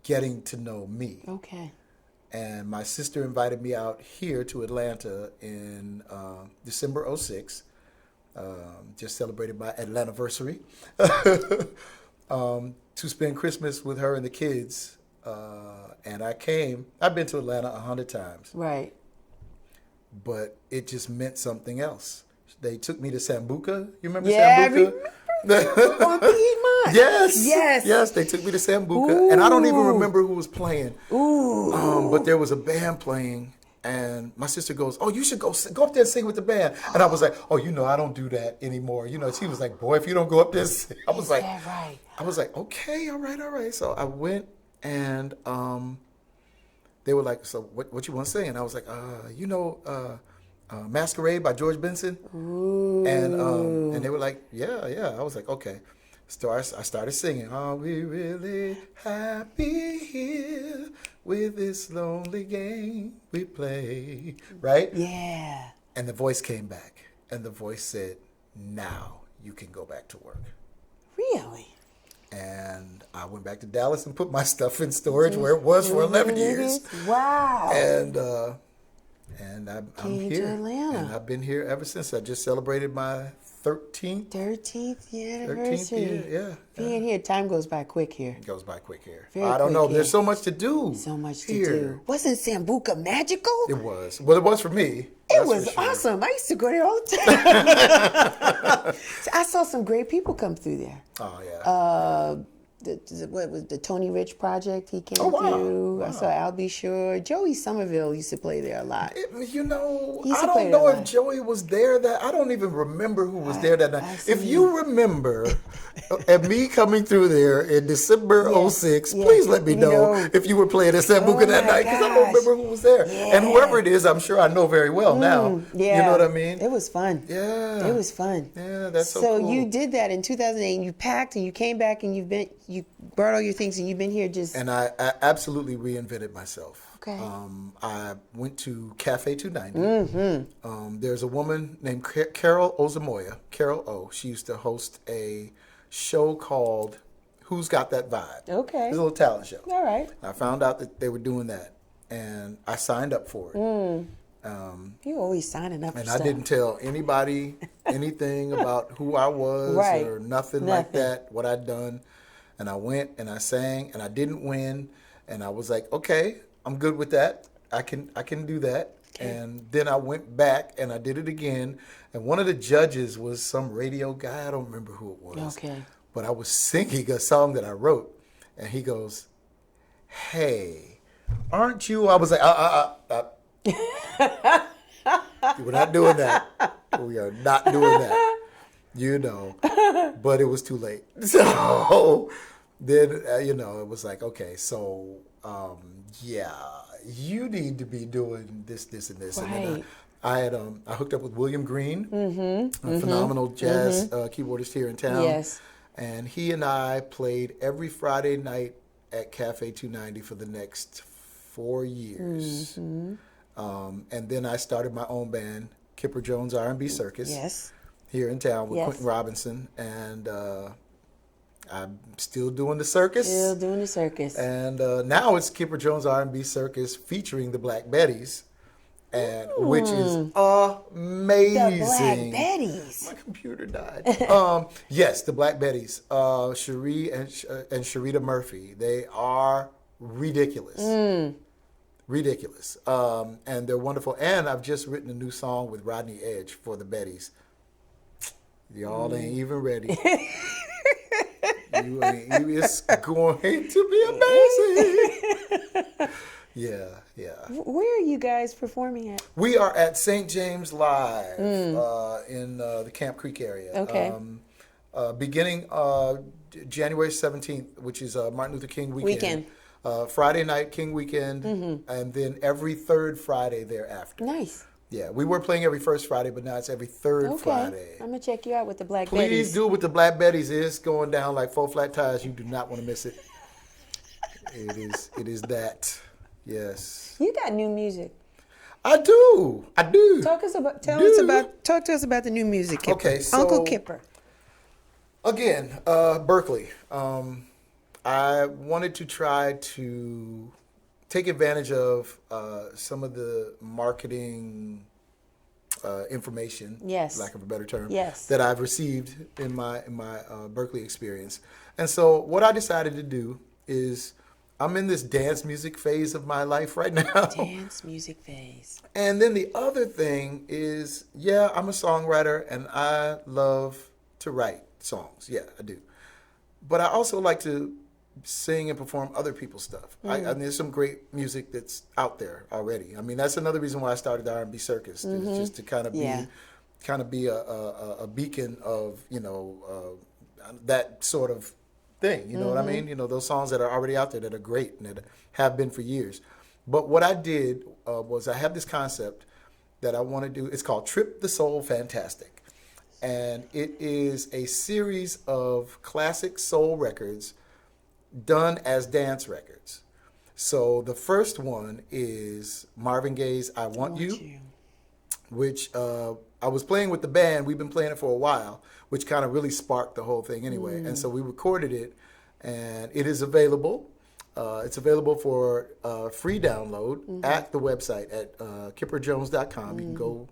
getting to know me. Okay. And my sister invited me out here to Atlanta in December '06. Just celebrated my Atlantiversary. To spend Christmas with her and the kids. And I've been to Atlanta 100 times. Right. But it just meant something else. They took me to Sambuca. You remember Yeah, I Sambuca? remember. On Piedmont. Yes, they took me to Sambuca. Ooh. And I don't even remember who was playing. Ooh. But there was a band playing. And my sister goes, "Oh, you should go up there and sing with the band." And I was like, "Oh, I don't do that anymore." She was like, "Boy, if you don't go up there and sing." I was like, right? I was like, "Okay, all right." So I went, and they were like, "So what you want to sing?" And I was like, Masquerade by George Benson. Ooh. And they were like, yeah. I was like, okay. So I started singing. Are we really happy here with this lonely game we play? Right? Yeah. And the voice came back. And the voice said, "Now you can go back to work." Really? And I went back to Dallas and put my stuff in storage where it was for 11 years. Wow. And I'm Came here. to Atlanta. And I've been here ever since. I just celebrated my 13th 13th anniversary. year. Yeah. Being here, time goes by quick here. It goes by quick here. Very I don't quick know. here. There's so much to do. So much to here. do. Wasn't Sambuca magical? It was. Well, it was for me. It That's was for sure. awesome. I used to go there all the time. I saw some great people come through there. Oh, yeah. What was the Tony Rich project? He came Oh, wow. through. I Wow. saw Al B. Sure. Joey Somerville used to play there a lot. I He used don't to play know that if Joey was there I don't even remember who was there that I night. see. If you remember me coming through there in December '06, yeah. please let me You know know. if you were playing at Sambuca Oh that my night, because I don't gosh. remember who was there. And Yeah. whoever it is, I'm sure I know very well now. Yeah. You know what I mean? It was fun. Yeah. It was fun. Yeah, that's so So cool. you did that in 2008 and you packed and you came back and you brought all your things and you've been here just... And I absolutely reinvented myself. Okay. I went to Cafe 290. Mm-hmm. There's a woman named Carol Ozamoya, Carol O. She used to host a show called Who's Got That Vibe? Okay. It's a little talent show. All right. I found out that they were doing that, and I signed up for it. You always signing up for And stuff. I didn't tell anybody anything about who I was Right. or nothing like that, what I'd done. And I went and I sang and I didn't win. And I was like, okay, I'm good with that. I can do that. Okay. And then I went back and I did it again. And one of the judges was some radio guy. I don't remember who it was. Okay. But I was singing a song that I wrote. And he goes, "Hey, aren't you?" I was like, we're not doing that. We are not doing that. But it was too late. So then, it was like, okay, so, you need to be doing this, and this. Right. And then I hooked up with William Green, a phenomenal jazz keyboardist here in town. Yes. And he and I played every Friday night at Cafe 290 for the next 4 years. And then I started my own band, Kipper Jones R&B Circus. Yes. Here in town with Quentin Robinson, and I'm still doing the circus. Still doing the circus. And now it's Kipper Jones R&B Circus featuring the Black Betties, and which is amazing. The Black Betties. My computer died. Yes, the Black Betties, Cherie and Sharita Murphy. They are ridiculous. Ridiculous. And they're wonderful. And I've just written a new song with Rodney Edge for the Betties. Y'all ain't even ready. It's going to be amazing. Yeah. Where are you guys performing at? We are at St. James Lyve in the Camp Creek area. Okay. Beginning January 17th, which is Martin Luther King weekend. Friday night, King weekend, and then every third Friday thereafter. Nice. Yeah, we were playing every first Friday, but now it's every third Friday. I'm going to check you out with the Black Betties. Please do with the Black Betties. It's going down like 4 flat tires. You do not want to miss it. It is that. Yes. You got new music. I do. Talk to us about the new music, Kipper. Okay, so Uncle Kipper. Again, Berkeley. I wanted to try to take advantage of some of the marketing information, Yes. lack of a better term, Yes. that I've received in my Berkeley experience. And so what I decided to do is I'm in this dance music phase of my life right now. Dance music phase. And then the other thing is, yeah, I'm a songwriter and I love to write songs. Yeah, I do. But I also like to sing and perform other people's stuff. I mean, there's some great music that's out there already. I mean, that's another reason why I started the R&B Circus, is just to kind of be a beacon of, you know, that sort of thing. You know what I mean? You know, those songs that are already out there that are great and that have been for years. But what I did was I have this concept that I want to do. It's called Trip the Soul Fantastic. And it is a series of classic soul records done as dance records. So the first one is Marvin Gaye's I Want You, which I was playing with the band. We've been playing it for a while, which kind of really sparked the whole thing anyway. And so we recorded it, and it is available. It's available for free download at the website at kipperjones.com. You can go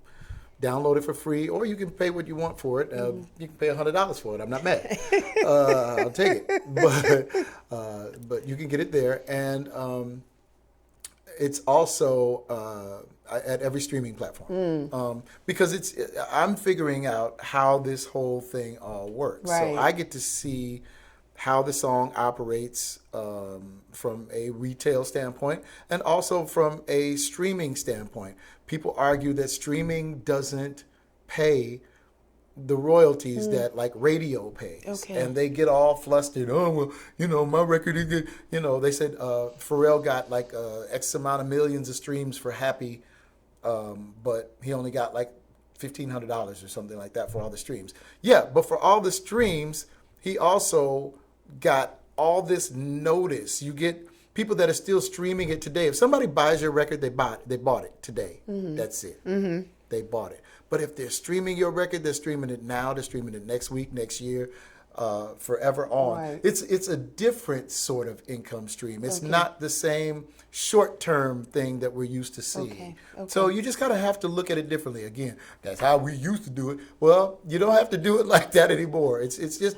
download it for free, or you can pay what you want for it. You can pay $100 for it. I'm not mad. I'll take it. But you can get it there, and it's also at every streaming platform because I'm figuring out how this whole thing all works. Right. So I get to see how the song operates from a retail standpoint and also from a streaming standpoint. People argue that streaming doesn't pay the royalties that like radio pays. Okay. And they get all flustered. Oh, well, you know, my record is good. You know, they said Pharrell got like X amount of millions of streams for Happy, but he only got like $1,500 or something like that for all the streams. Yeah, but for all the streams, he also got all this notice. You get people that are still streaming it today. If somebody buys your record, they bought it today. That's it. They bought it. But if they're streaming your record, they're streaming it now. They're streaming it next week, next year, forever on. Right. It's a different sort of income stream. It's not the same short-term thing that we're used to seeing. So you just kind of have to look at it differently. Again, that's how we used to do it. Well, you don't have to do it like that anymore. It's just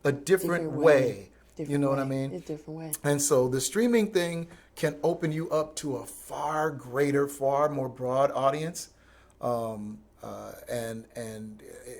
a different way. You know what I mean? A different way. And so the streaming thing can open you up to a far greater, far more broad audience. And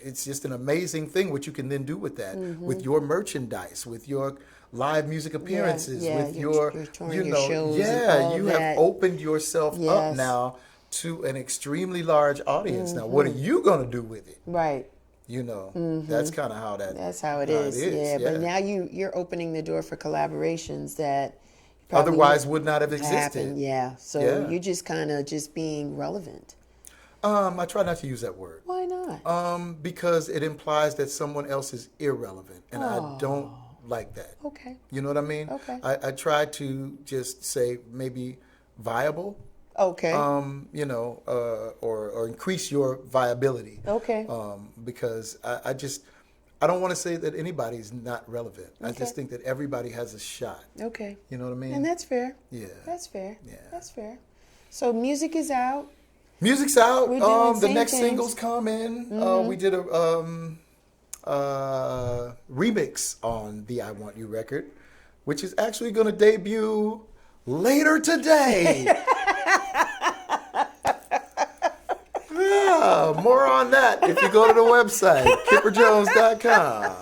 it's just an amazing thing what you can then do with that, with your merchandise, with your live music appearances, with your touring, your shows and all you that. have opened yourself up now to an extremely large audience. Now, what are you going to do with it? Right. You know, that's kind of how That's how it is. Yeah, but now you're opening the door for collaborations that probably otherwise would not have existed. happen. Yeah. So you're just kind of just being relevant. I try not to use that word. Why not? Because it implies that someone else is irrelevant, and I don't like that. Okay. You know what I mean? Okay. I try to just say maybe viable. Okay. You know, or increase your viability. Okay. Because I don't want to say that anybody's not relevant. I just think that everybody has a shot. Okay. You know what I mean? And that's fair. Yeah. That's fair. Yeah. That's fair. So music is out. Music's out. We're doing The same next things. singles coming. We did a remix on the I Want You record, which is actually going to debut later today. Yeah, more on that if you go to the website, kipperjones.com.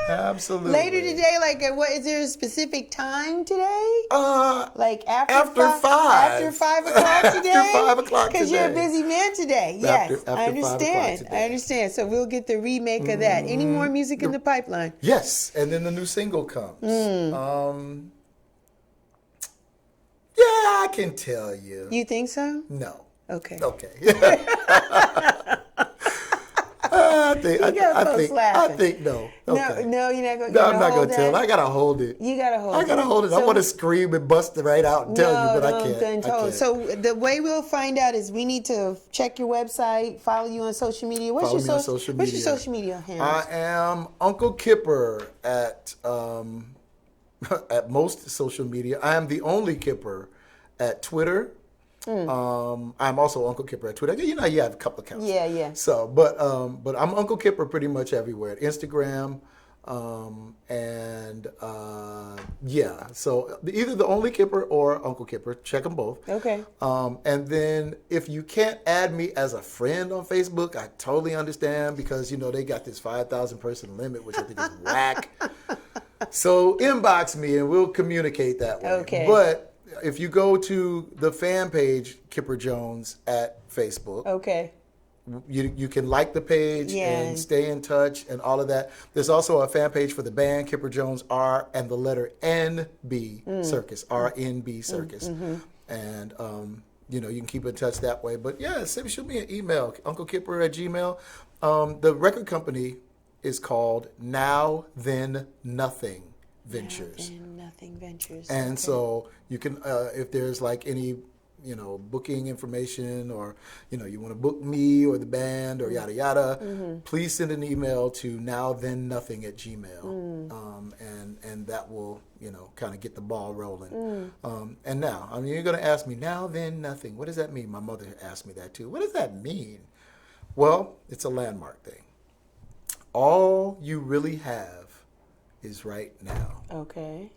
Absolutely. Later today, like what is there a specific time today? Like after 5. After 5 o'clock today? After 5 o'clock Because you're a today. busy man today. Yes, After I 5 o'clock understand. today. I understand. So we'll get the remake of that. Any more music in the pipeline? Yes, and then the new single comes. Yeah, I can tell you. You think so? No. Okay. Okay. I think no. Okay. No, you're not going. No, I'm not going to tell. I gotta hold it. You gotta hold it. I gotta hold it. I So- want to scream and bust it right out and tell you, but I can't. Don't tell us. So the way we'll find out is we need to check your website, follow you on social media. What's Follow your me on social What's your media. social media handles? I am Uncle Kipper at at most social media. I am the only Kipper at Twitter. I'm also Uncle Kipper at Twitter. You know, you have a couple accounts. Yeah, yeah. So, but I'm Uncle Kipper pretty much everywhere. Instagram, yeah. So either the Only Kipper or Uncle Kipper. Check them both. Okay. And then if you can't add me as a friend on Facebook, I totally understand because you know they got this 5,000 person limit, which I think is whack. So inbox me and we'll communicate that way. Okay. But if you go to the fan page, Kipper Jones at Facebook, Okay. you can like the page Yeah. and stay in touch and all of that. There's also a fan page for the band, Kipper Jones R and the letter NB Circus, RNB Circus. And, you know, you can keep in touch that way. But yeah, shoot me an email, UncleKipper@gmail. The record company is called Now Then Nothing Ventures. Now Then Nothing Ventures. And Okay. so you can, if there's like any, you know, booking information or, you know, you want to book me or the band or yada yada, please send an email to nowthennothing@gmail. And that will, you know, kind of get the ball rolling. And now, I mean, you're going to ask me, now then nothing. What does that mean? My mother asked me that too. What does that mean? Well, it's a landmark thing. All you really have is right now. Okay.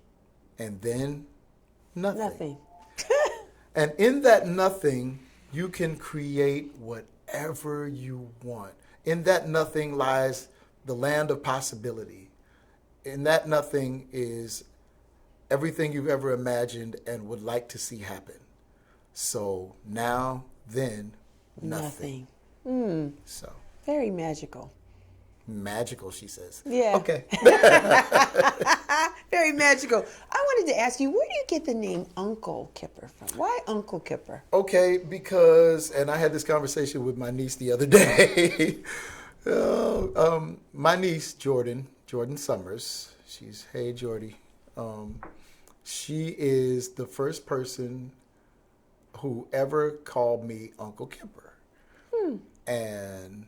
And then nothing. Nothing. And in that nothing, you can create whatever you want. In that nothing lies the land of possibility. In that nothing is everything you've ever imagined and would like to see happen. So now, then, nothing. So Very magical. magical, she says. Yeah. Okay. Very magical. I wanted to ask you, where do you get the name Uncle Kipper from? Why Uncle Kipper? Okay, because, and I had this conversation with my niece the other day. My niece, Jordan Summers, hey Jordy, she is the first person who ever called me Uncle Kipper. And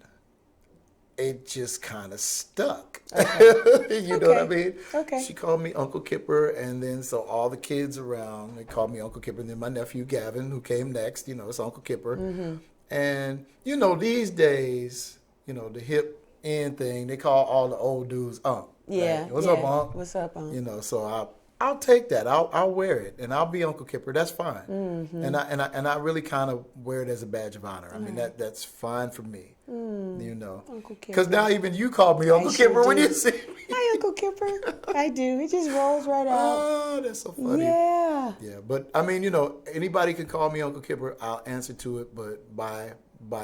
it just kind of stuck. Okay. You know what I mean? Okay. She called me Uncle Kipper, and then so all the kids around, they called me Uncle Kipper. And then my nephew Gavin, who came next, you know, it's Uncle Kipper. And, you know, these days, you know, the hip end thing, they call all the old dudes Unc. Yeah. Right? What's up, Unc? What's up, Unc? You know, so I'll take that. I'll wear it, and I'll be Uncle Kipper. That's fine. And I really kind of wear it as a badge of honor. I mean, that's fine for me. You know, Uncle Kipper. because now even you call me Uncle sure Kipper when do. you see me. Hi, Uncle Kipper. I do. It just rolls right out. Oh, that's so funny. Yeah. Yeah, but I mean, you know, anybody can call me Uncle Kipper. I'll answer to it, but by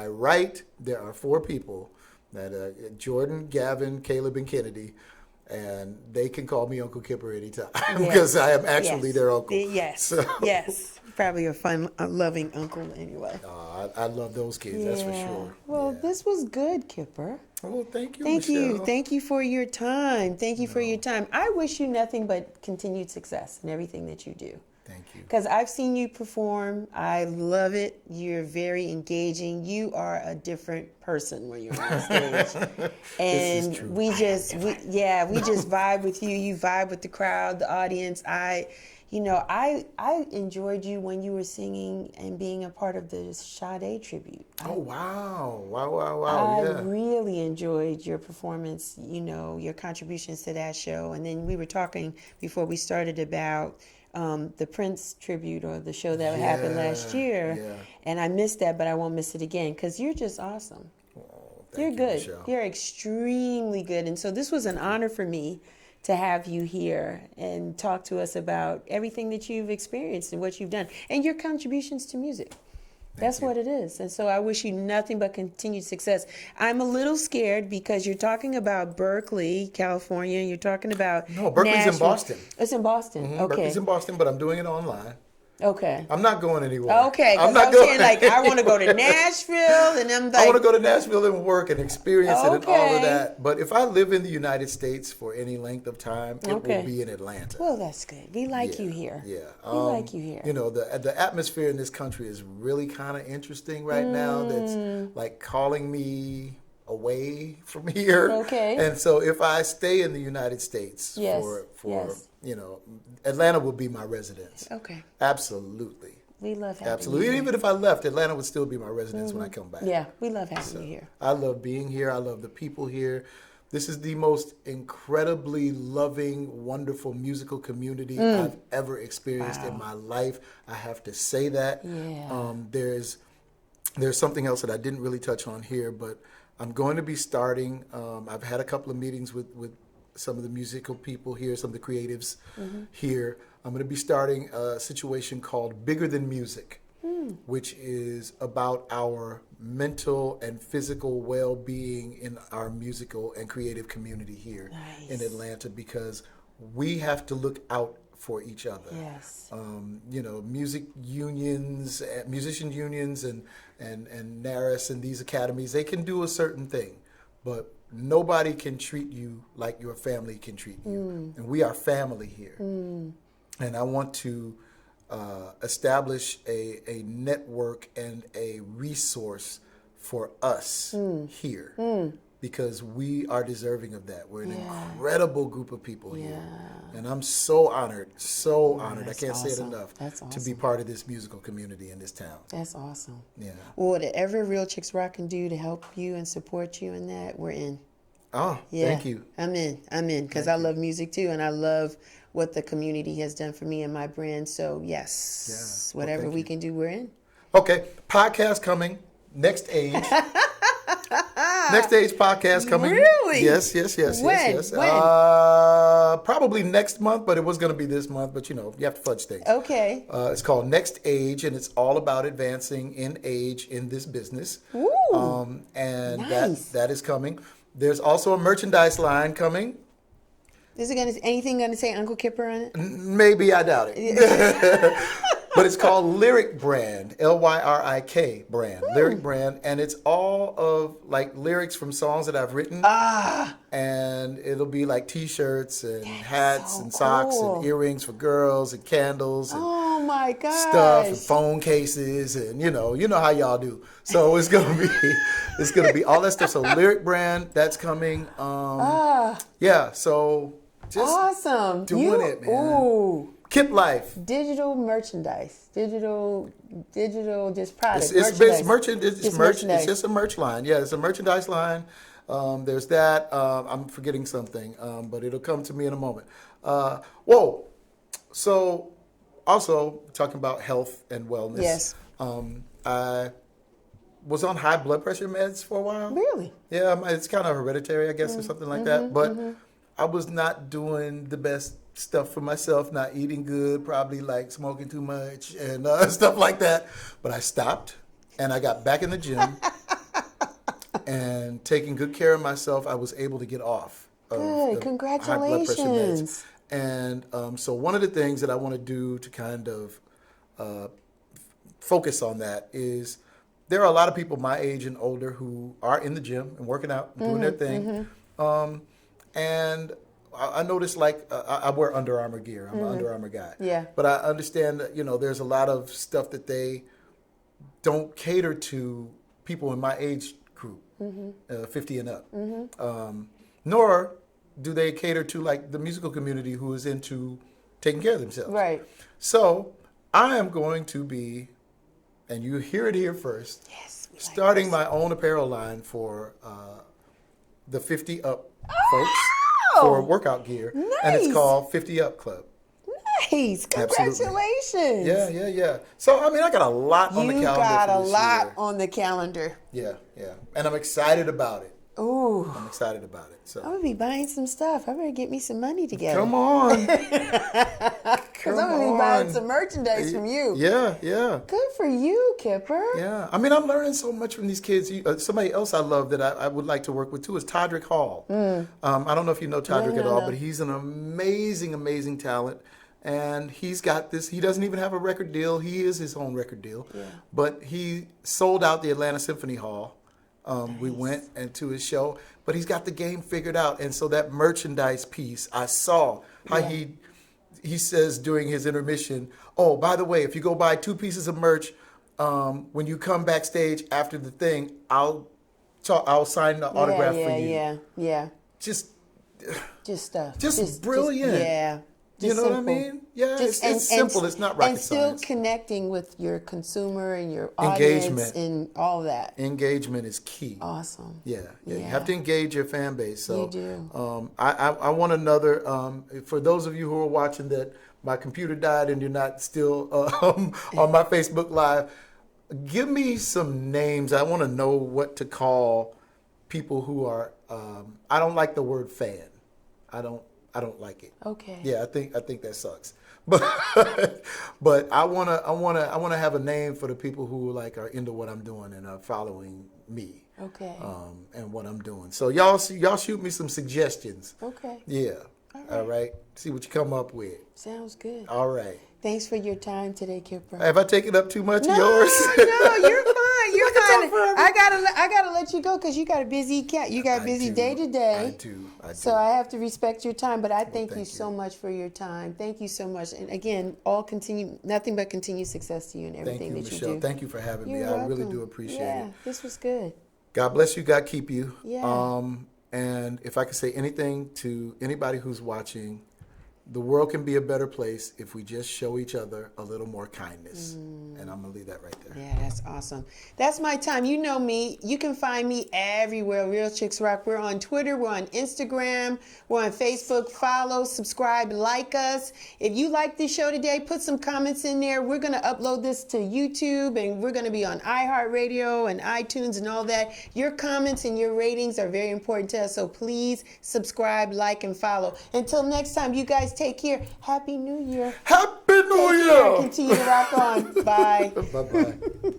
right, there are 4 people that Jordan, Gavin, Caleb, and Kennedy. And they can call me Uncle Kipper anytime because I am actually their uncle. Yes. So, Yes. Probably a fun, loving uncle anyway. I love those kids, that's for sure. Well, Yeah. this was good, Kipper. Well, thank you, Thank Michelle. you. Thank you for your time. Thank you for your time. I wish you nothing but continued success in everything that you do. Thank you. Because I've seen you perform. I love it. You're very engaging. You are a different person when you're on stage. And This is true. we just vibe with you. You vibe with the crowd, the audience. I enjoyed you when you were singing and being a part of the Sade tribute. Oh, wow. I Yeah. really enjoyed your performance, you know, your contributions to that show. And then we were talking before we started about the Prince tribute or the show that happened last year. Yeah. And I missed that, but I won't miss it again because you're just awesome. Thank You're you, good. Michelle. You're extremely good. And so this was an honor for me to have you here and talk to us about everything that you've experienced and what you've done and your contributions to music. That's what it is. And so I wish you nothing but continued success. I'm a little scared because you're talking about Berkeley, California. You're talking about No, Berkeley's in Nashville. Boston. It's in Boston. Okay. Berkeley's in Boston, but I'm doing it online. Okay. I'm not going anywhere. Okay. I'm Because I not was going. saying, like, I want to go to Nashville, and I'm like, I want to go to Nashville and work and experience it and all Okay. of that. But if I live in the United States for any length of time, it Okay. will be in Atlanta. well, that's good. We like you here. Yeah. We like you here. You know, the atmosphere in this country is really kind of interesting right now. That's like calling me away from here. Okay. And so if I stay in the United States Yes. for Yes. you know, Atlanta will be my residence. Okay. Absolutely. We love having Absolutely. you And here. even if I left, Atlanta would still be my residence when I come back. Yeah, we love having you here. I love being here. I love the people here. This is the most incredibly loving, wonderful musical community I've ever experienced in my life. I have to say that. Yeah. There's something else that I didn't really touch on here, but I'm going to be starting. I've had a couple of meetings with some of the musical people here, some of the creatives here. I'm going to be starting a situation called Bigger Than Music, which is about our mental and physical well-being in our musical and creative community here in Atlanta, because we have to look out for each other. Yes. Musician unions and NARIS and these academies, they can do a certain thing, but nobody can treat you like your family can treat you. And we are family here. And I want to establish a network and a resource for us here, because we are deserving of that. We're an incredible group of people here. And I'm so honored. I can't say it enough to be part of this musical community in this town. That's awesome. Yeah. Well, whatever Real Chicks Rock can do to help you and support you in that, we're in. Oh, thank you. I'm in because I love music too, and I love what the community has done for me and my brand. So yes, whatever we can do, we're in. Okay, podcast coming. Next Age. Next Age podcast coming. Really? Yes. When? Probably next month, but it was going to be this month. But you have to fudge things. Okay. It's called Next Age, and it's all about advancing in age in this business. Ooh. And Nice. that is coming. There's also a merchandise line coming. Is it anything gonna say Uncle Kipper on it? Maybe, I doubt it. But it's called Lyric Brand, Lyrik brand, Lyric Brand, and it's all of like lyrics from songs that I've written. And it'll be like T-shirts and hats and socks cool. and earrings for girls and candles and Oh my gosh. stuff and phone cases and you know how y'all do. So it's gonna be all that stuff. So Lyric Brand, that's coming. Yeah, so just awesome. doing it, man. Ooh. Kip Life. Digital merchandise. Digital just product. It's merchandise. just a merch line. Yeah, it's a merchandise line. There's that. I'm forgetting something, but it'll come to me in a moment. So also talking about health and wellness. Yes. I was on high blood pressure meds for a while. Really? Yeah, it's kind of hereditary, I guess, or something like that. But I was not doing the best stuff for myself, not eating good, probably like smoking too much and stuff like that. But I stopped and I got back in the gym and taking good care of myself. I was able to get off of Good. the high blood pressure meds. Congratulations. And so one of the things that I want to do to kind of focus on that is there are a lot of people my age and older who are in the gym and working out and doing their thing. And I noticed, like, I wear Under Armour gear. I'm an Under Armour guy. Yeah. But I understand that, there's a lot of stuff that they don't cater to people in my age group, 50 and up. Nor do they cater to, like, the musical community who is into taking care of themselves. Right. So I am going to be, and you hear it here first, Yes. starting my own apparel line for the 50 up folks. For workout gear, and it's called 50 Up Club. Nice. Congratulations. Yeah. So, I got a lot on the calendar. You got a for this lot year. on the calendar. Yeah. And I'm excited about it. Ooh. I'm excited about it. So I'm going to be buying some stuff. I better get me some money together. come on. Because I'm going to be buying some merchandise from you. Yeah. Good for you, Kipper. Yeah. I'm learning so much from these kids. Somebody else I love that I would like to work with too is Todrick Hall. I don't know if you know Todrick at all, but he's an amazing talent. And he's got this, he doesn't even have a record deal. He is his own record deal. Yeah. But he sold out the Atlanta Symphony Hall. Nice. We went into his show, but he's got the game figured out. And so that merchandise piece, I saw how he says during his intermission, oh, by the way, if you go buy 2 pieces of merch, when you come backstage after the thing, I'll sign the autograph for you. Yeah. Just stuff. Just brilliant. You know what I mean? Yeah, it's simple. It's not rocket and still science. connecting with your consumer and your Engagement. audience and all that. Engagement is key. Awesome. Yeah. You have to engage your fan base. So You do. I want another. For those of you who are watching that my computer died and you're not still on my Facebook Live, give me some names. I want to know what to call people who are. I don't like the word fan. I don't like it. Okay. Yeah, I think that sucks. But I wanna have a name for the people who like are into what I'm doing and are following me. Okay. And what I'm doing. So y'all shoot me some suggestions. Okay. Yeah. All right. See what you come up with. Sounds good. All right. Thanks for your time today, Kipper. Have I taken up too much No, of yours? no, you're fine. You're Look, it's fine. all forever. I gotta let you go because you got a busy cat. You got a busy day to day. I do. So I have to respect your time, but I thank you thank so you. much for your time. Thank you so much, and again, nothing but continued success to you and everything Thank you, that Michelle. you do. Thank you for having me. You're I really welcome. do appreciate Yeah, it. this was good. God bless you. God keep you. Yeah. And if I could say anything to anybody who's watching, the world can be a better place if we just show each other a little more kindness. And I'm going to leave that right there. Yeah, that's awesome. That's my time. You know me. You can find me everywhere. Real Chicks Rock. We're on Twitter. We're on Instagram. We're on Facebook. Follow, subscribe, like us. If you like this show today, put some comments in there. We're going to upload this to YouTube, and we're going to be on iHeartRadio and iTunes and all that. Your comments and your ratings are very important to us, so please subscribe, like, and follow. Until next time, you guys take care. Happy New Year. Happy New Take Year! care. Continue to rock on. Bye. Bye-bye.